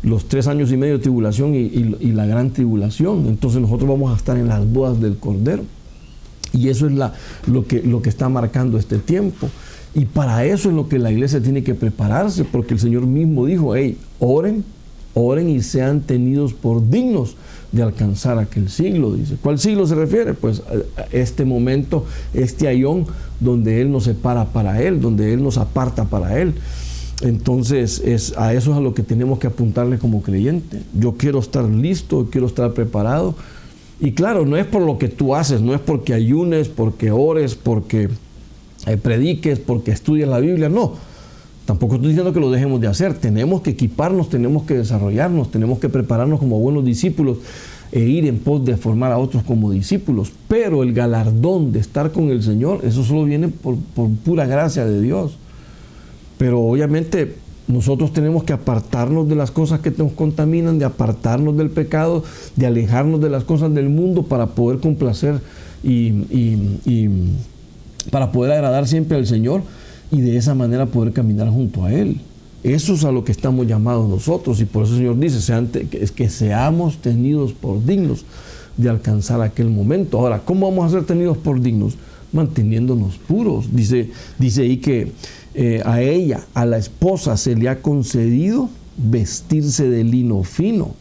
los 3 años y medio de tribulación y la gran tribulación. Entonces nosotros vamos a estar en las bodas del Cordero. Y eso es lo que está marcando este tiempo. Y para eso es lo que la iglesia tiene que prepararse, porque el Señor mismo dijo, hey, oren y sean tenidos por dignos de alcanzar aquel siglo, dice. ¿Cuál siglo se refiere? Pues a este momento, este ayón, donde Él nos separa para Él, donde Él nos aparta para Él. Entonces, a eso es a lo que tenemos que apuntarle como creyente. Yo quiero estar listo, quiero estar preparado. Y claro, no es por lo que tú haces, no es porque ayunes, porque ores, porque prediques, porque estudies la Biblia, no. Tampoco estoy diciendo que lo dejemos de hacer. Tenemos que equiparnos, tenemos que desarrollarnos, tenemos que prepararnos como buenos discípulos e ir en pos de formar a otros como discípulos. Pero el galardón de estar con el Señor, eso solo viene por pura gracia de Dios. Pero obviamente nosotros tenemos que apartarnos de las cosas que nos contaminan, de apartarnos del pecado, de alejarnos de las cosas del mundo para poder complacer y para poder agradar siempre al Señor y de esa manera poder caminar junto a Él. Eso es a lo que estamos llamados nosotros, y por eso el Señor dice que seamos tenidos por dignos de alcanzar aquel momento. Ahora, ¿cómo vamos a ser tenidos por dignos? Manteniéndonos puros. Dice ahí que a ella, a la esposa, se le ha concedido vestirse de lino fino.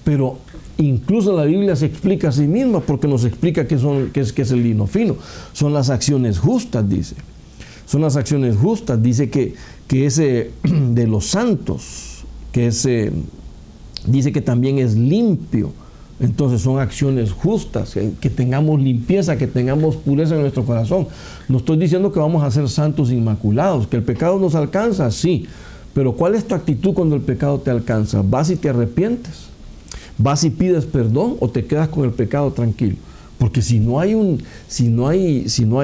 Pero incluso la Biblia se explica a sí misma, porque nos explica qué es el lino fino. Son las acciones justas, dice. Son las acciones justas. Dice que ese de los santos, dice que también es limpio. Entonces son acciones justas, que tengamos limpieza, que tengamos pureza en nuestro corazón. No estoy diciendo que vamos a ser santos inmaculados, que el pecado nos alcanza, sí. Pero ¿cuál es tu actitud cuando el pecado te alcanza? ¿Vas y te arrepientes? ¿Vas y pides perdón o te quedas con el pecado tranquilo? Porque si no hay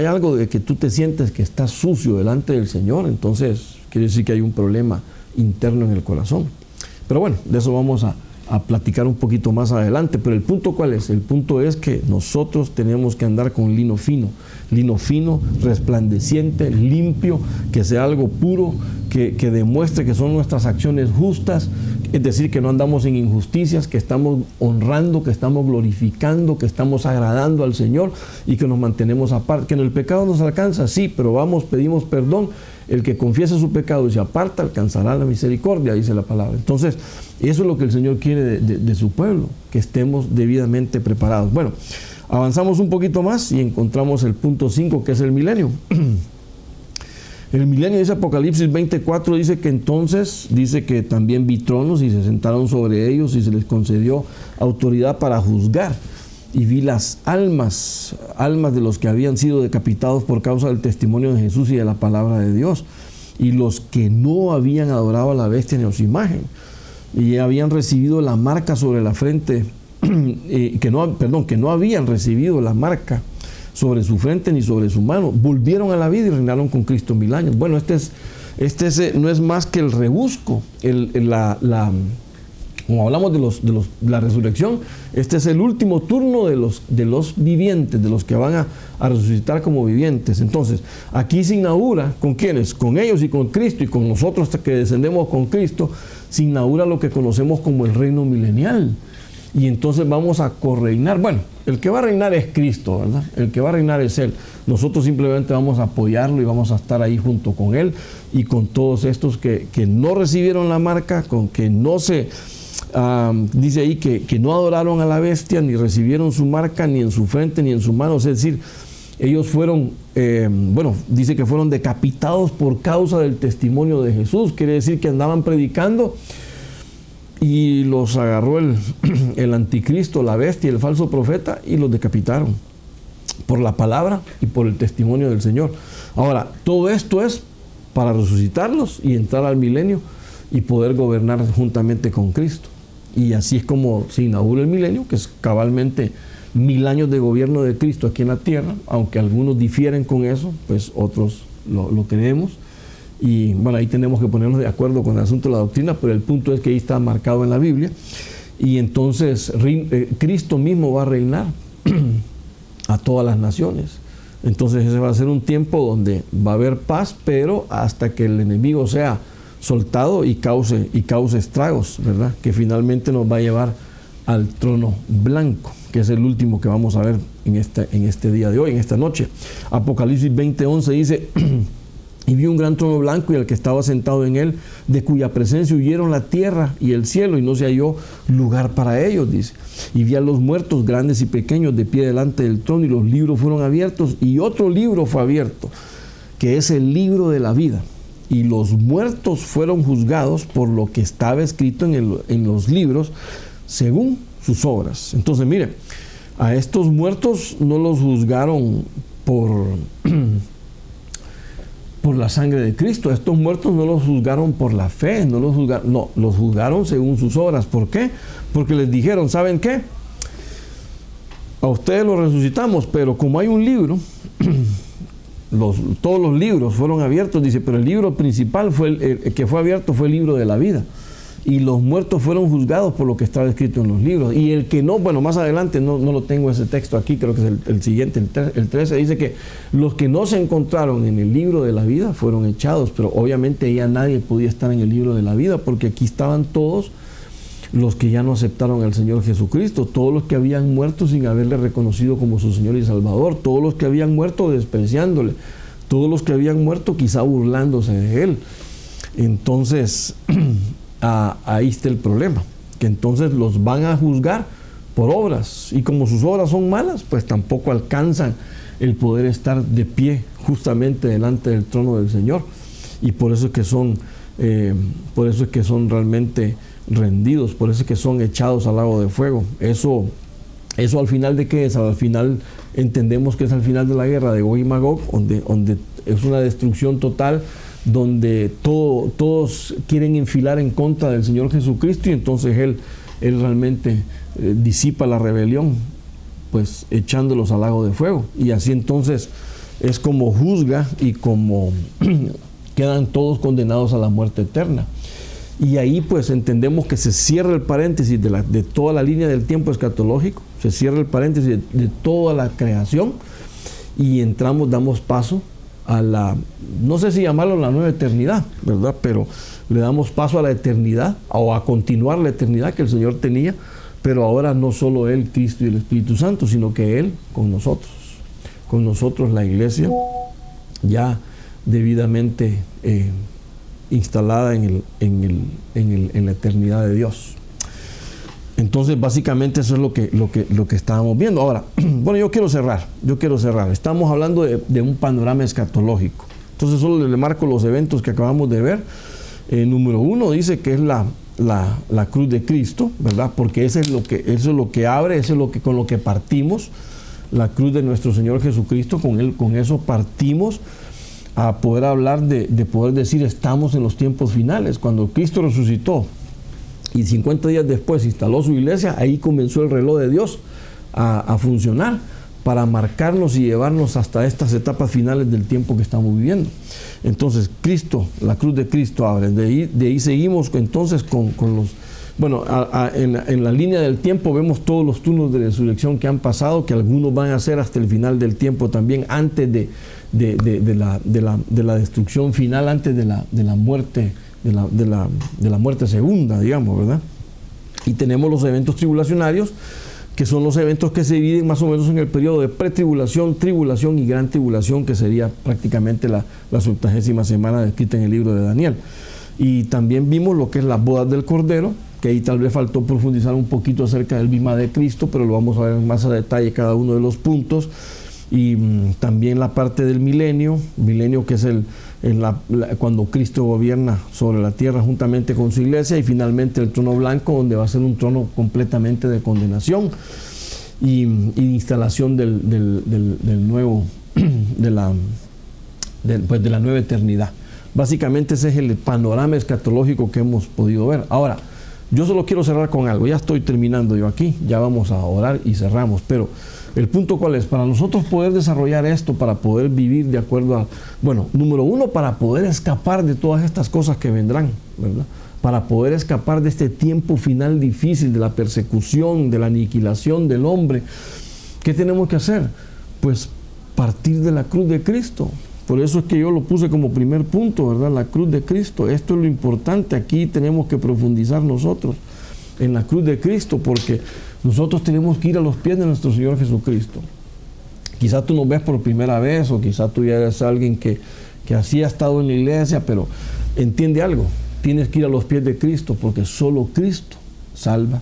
algo de que tú te sientes que estás sucio delante del Señor, entonces quiere decir que hay un problema interno en el corazón. Pero bueno, de eso vamos a platicar un poquito más adelante. Pero el punto, ¿cuál es? El punto es que nosotros tenemos que andar con lino fino, resplandeciente, limpio, que sea algo puro, que demuestre que son nuestras acciones justas, es decir, que no andamos en injusticias, que estamos honrando, que estamos glorificando, que estamos agradando al Señor y que nos mantenemos aparte. Que en el pecado nos alcanza, sí, pero vamos, pedimos perdón. El que confiesa su pecado y se aparta alcanzará la misericordia, dice la palabra. Entonces, eso es lo que el Señor quiere de su pueblo, que estemos debidamente preparados. Bueno, avanzamos un poquito más y encontramos el punto 5, que es el milenio. El milenio, dice Apocalipsis 24, dice que entonces, dice que también vi tronos y se sentaron sobre ellos y se les concedió autoridad para juzgar. Y vi las almas de los que habían sido decapitados por causa del testimonio de Jesús y de la palabra de Dios, y los que no habían adorado a la bestia ni a su imagen, y habían recibido la marca sobre la frente, que no habían recibido la marca sobre su frente ni sobre su mano, volvieron a la vida y reinaron con Cristo 1000 años. Bueno, no es más que el rebusco, como hablamos de la resurrección, este es el último turno de los vivientes, de los que van a resucitar como vivientes. Entonces, aquí se inaugura, ¿con quiénes? Con ellos y con Cristo, y con nosotros que descendemos con Cristo, se inaugura lo que conocemos como el reino milenial. Y entonces vamos a correinar. Bueno, el que va a reinar es Cristo, ¿verdad? El que va a reinar es Él. Nosotros simplemente vamos a apoyarlo y vamos a estar ahí junto con Él y con todos estos que no recibieron la marca, con que no se... dice ahí que no adoraron a la bestia, ni recibieron su marca, ni en su frente, ni en su mano. Es decir, ellos fueron, dice que fueron decapitados por causa del testimonio de Jesús. Quiere decir que andaban predicando y los agarró el anticristo, la bestia, el falso profeta, y los decapitaron por la palabra y por el testimonio del Señor. Ahora, todo esto es para resucitarlos y entrar al milenio y poder gobernar juntamente con Cristo. Y así es como se inaugura el milenio, que es cabalmente 1000 años de gobierno de Cristo aquí en la tierra, aunque algunos difieren con eso, pues otros lo creemos. Y bueno, ahí tenemos que ponernos de acuerdo con el asunto de la doctrina, pero el punto es que ahí está marcado en la Biblia. Y entonces Cristo mismo va a reinar a todas las naciones. Entonces ese va a ser un tiempo donde va a haber paz, pero hasta que el enemigo sea soltado y cause estragos, ¿verdad? Que finalmente nos va a llevar al trono blanco, que es el último que vamos a ver en este día de hoy, en esta noche. Apocalipsis 20:11 dice: y vi un gran trono blanco y al que estaba sentado en él, de cuya presencia huyeron la tierra y el cielo, y no se halló lugar para ellos, dice. Y vi a los muertos, grandes y pequeños, de pie delante del trono, y los libros fueron abiertos, y otro libro fue abierto, que es el libro de la vida. Y los muertos fueron juzgados por lo que estaba escrito en los libros, según sus obras. Entonces, mire, a estos muertos no los juzgaron por la sangre de Cristo. A estos muertos no los juzgaron por la fe, los juzgaron según sus obras. ¿Por qué? Porque les dijeron, ¿saben qué? A ustedes los resucitamos, pero como hay un libro, todos los libros fueron abiertos, dice, pero el libro principal el que fue abierto fue el libro de la vida. Y los muertos fueron juzgados por lo que estaba escrito en los libros. Y el que no, bueno, más adelante no lo tengo ese texto aquí, creo que es el siguiente, el 13, dice que los que no se encontraron en el libro de la vida fueron echados, pero obviamente ya nadie podía estar en el libro de la vida, porque aquí estaban todos los que ya no aceptaron al Señor Jesucristo, todos los que habían muerto sin haberle reconocido como su Señor y Salvador, todos los que habían muerto despreciándole, todos los que habían muerto quizá burlándose de Él. Entonces, ahí está el problema, que entonces los van a juzgar por obras, y como sus obras son malas, pues tampoco alcanzan el poder estar de pie justamente delante del trono del Señor, y por eso es que son realmente rendidos, por eso es que son echados al lago de fuego. Eso al final de qué es, al final entendemos que es al final de la guerra de Gog y Magog, donde es una destrucción total, donde todos quieren enfilar en contra del Señor Jesucristo, y entonces Él realmente disipa la rebelión, pues echándolos al lago de fuego, y así entonces es como juzga y como quedan todos condenados a la muerte eterna. Y ahí pues entendemos que se cierra el paréntesis de toda la línea del tiempo escatológico, se cierra el paréntesis de toda la creación, y damos paso a no sé si llamarlo la nueva eternidad, ¿verdad? Pero le damos paso a la eternidad, o a continuar la eternidad que el Señor tenía, pero ahora no solo Él, Cristo y el Espíritu Santo, sino que Él con nosotros la iglesia, ya debidamente instalada en la eternidad de Dios. Entonces básicamente eso es lo que estábamos viendo. Ahora, bueno, yo quiero cerrar. Estamos hablando de un panorama escatológico. Entonces solo le marco los eventos que acabamos de ver. Número 1 dice que es la cruz de Cristo, ¿verdad? Porque eso es lo que abre, eso es con lo que partimos, la cruz de nuestro Señor Jesucristo. Con eso partimos a poder hablar de poder decir estamos en los tiempos finales. Cuando Cristo resucitó y 50 días después instaló su iglesia, ahí comenzó el reloj de Dios a funcionar para marcarnos y llevarnos hasta estas etapas finales del tiempo que estamos viviendo. Entonces Cristo, la cruz de Cristo abre. De ahí seguimos entonces con los... Bueno, en la línea del tiempo vemos todos los turnos de resurrección que han pasado, que algunos van a ser hasta el final del tiempo también, antes de la destrucción final, antes de la muerte, de la muerte segunda, digamos, ¿verdad? Y tenemos los eventos tribulacionarios, que son los eventos que se dividen más o menos en el periodo de pretribulación, tribulación y gran tribulación, que sería prácticamente la 70ª semana descrita en el libro de Daniel. Y también vimos lo que es las bodas del Cordero, que ahí tal vez faltó profundizar un poquito acerca del bimá de Cristo, pero lo vamos a ver más a detalle cada uno de los puntos. Y también la parte del milenio que es cuando Cristo gobierna sobre la tierra juntamente con su iglesia, y finalmente el trono blanco, donde va a ser un trono completamente de condenación y instalación del nuevo, de la nueva eternidad. Básicamente ese es el panorama escatológico que hemos podido ver. Ahora, yo solo quiero cerrar con algo, ya estoy terminando yo aquí, ya vamos a orar y cerramos, pero el punto cuál es, para nosotros poder desarrollar esto, para poder vivir de acuerdo a, bueno, número 1, para poder escapar de todas estas cosas que vendrán, ¿verdad? Para poder escapar de este tiempo final difícil, de la persecución, de la aniquilación del hombre, ¿qué tenemos que hacer? Pues partir de la cruz de Cristo. Por eso es que yo lo puse como primer punto, ¿verdad? La cruz de Cristo. Esto es lo importante. Aquí tenemos que profundizar nosotros en la cruz de Cristo, porque nosotros tenemos que ir a los pies de nuestro Señor Jesucristo. Quizás tú nos ves por primera vez, o quizás tú ya eres alguien que así ha estado en la iglesia, pero entiende algo. Tienes que ir a los pies de Cristo, porque solo Cristo salva.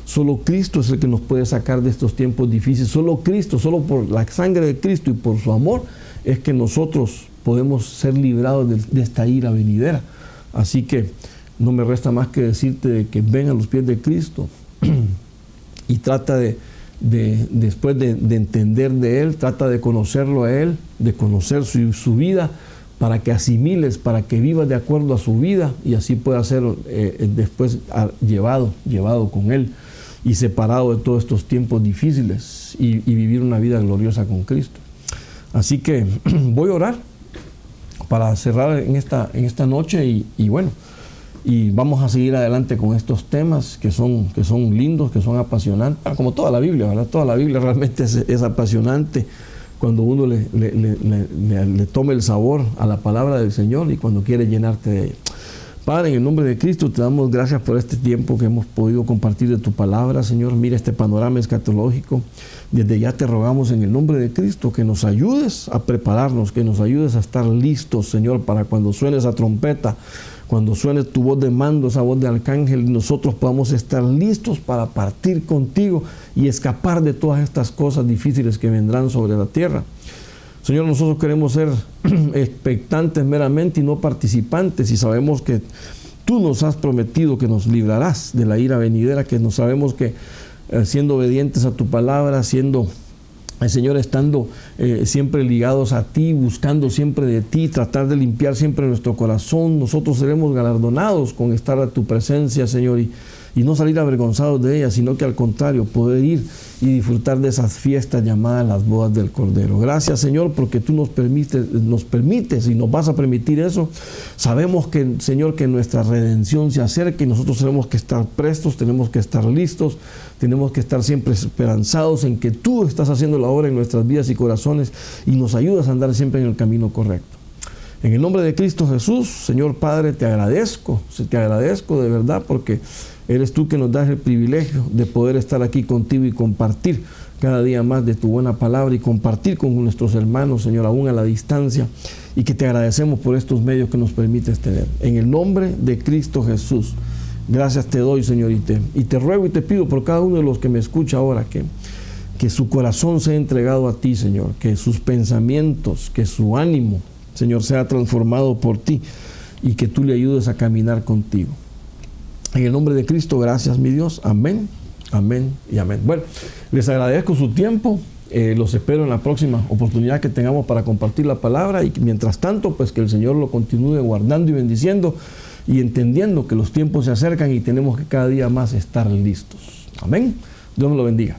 Solo Cristo es el que nos puede sacar de estos tiempos difíciles. Solo Cristo, solo por la sangre de Cristo y por su amor, es que nosotros podemos ser librados de esta ira venidera. Así que no me resta más que decirte de que ven a los pies de Cristo y trata después de entender de Él, trata de conocerlo a Él, de conocer su vida, para que asimiles, para que vivas de acuerdo a su vida, y así pueda ser después llevado con Él y separado de todos estos tiempos difíciles y vivir una vida gloriosa con Cristo. Así que voy a orar para cerrar en esta noche y bueno, y vamos a seguir adelante con estos temas que son lindos, que son apasionantes, como toda la Biblia, ¿verdad? Toda la Biblia realmente es apasionante cuando uno le toma el sabor a la palabra del Señor y cuando quiere llenarte de ella. Padre, en el nombre de Cristo te damos gracias por este tiempo que hemos podido compartir de tu palabra, Señor. Mira este panorama escatológico. Desde ya te rogamos en el nombre de Cristo que nos ayudes a prepararnos, que nos ayudes a estar listos, Señor, para cuando suene esa trompeta, cuando suene tu voz de mando, esa voz de arcángel, nosotros podamos estar listos para partir contigo y escapar de todas estas cosas difíciles que vendrán sobre la tierra. Señor, nosotros queremos ser expectantes meramente y no participantes, y sabemos que tú nos has prometido que nos librarás de la ira venidera, que nos sabemos que siendo obedientes a tu palabra, siendo, Señor, estando siempre ligados a ti, buscando siempre de ti, tratar de limpiar siempre nuestro corazón, nosotros seremos galardonados con estar a tu presencia, Señor, y no salir avergonzados de ella, sino que al contrario, poder ir y disfrutar de esas fiestas llamadas las bodas del Cordero. Gracias, Señor, porque tú nos permites y nos vas a permitir eso. Sabemos que, Señor, que nuestra redención se acerca y nosotros tenemos que estar prestos, tenemos que estar listos, tenemos que estar siempre esperanzados en que tú estás haciendo la obra en nuestras vidas y corazones y nos ayudas a andar siempre en el camino correcto. En el nombre de Cristo Jesús, Señor Padre, te agradezco de verdad, porque eres tú que nos das el privilegio de poder estar aquí contigo y compartir cada día más de tu buena palabra y compartir con nuestros hermanos, Señor, aún a la distancia, y que te agradecemos por estos medios que nos permites tener. En el nombre de Cristo Jesús, gracias te doy, Señor, y te ruego y te pido por cada uno de los que me escucha ahora que su corazón sea entregado a ti, Señor, que sus pensamientos, que su ánimo, Señor, sea transformado por ti y que tú le ayudes a caminar contigo. En el nombre de Cristo, gracias, mi Dios. Amén, amén y amén. Bueno, les agradezco su tiempo. Los espero en la próxima oportunidad que tengamos para compartir la palabra, y mientras tanto, pues que el Señor lo continúe guardando y bendiciendo y entendiendo que los tiempos se acercan y tenemos que cada día más estar listos. Amén. Dios me lo bendiga.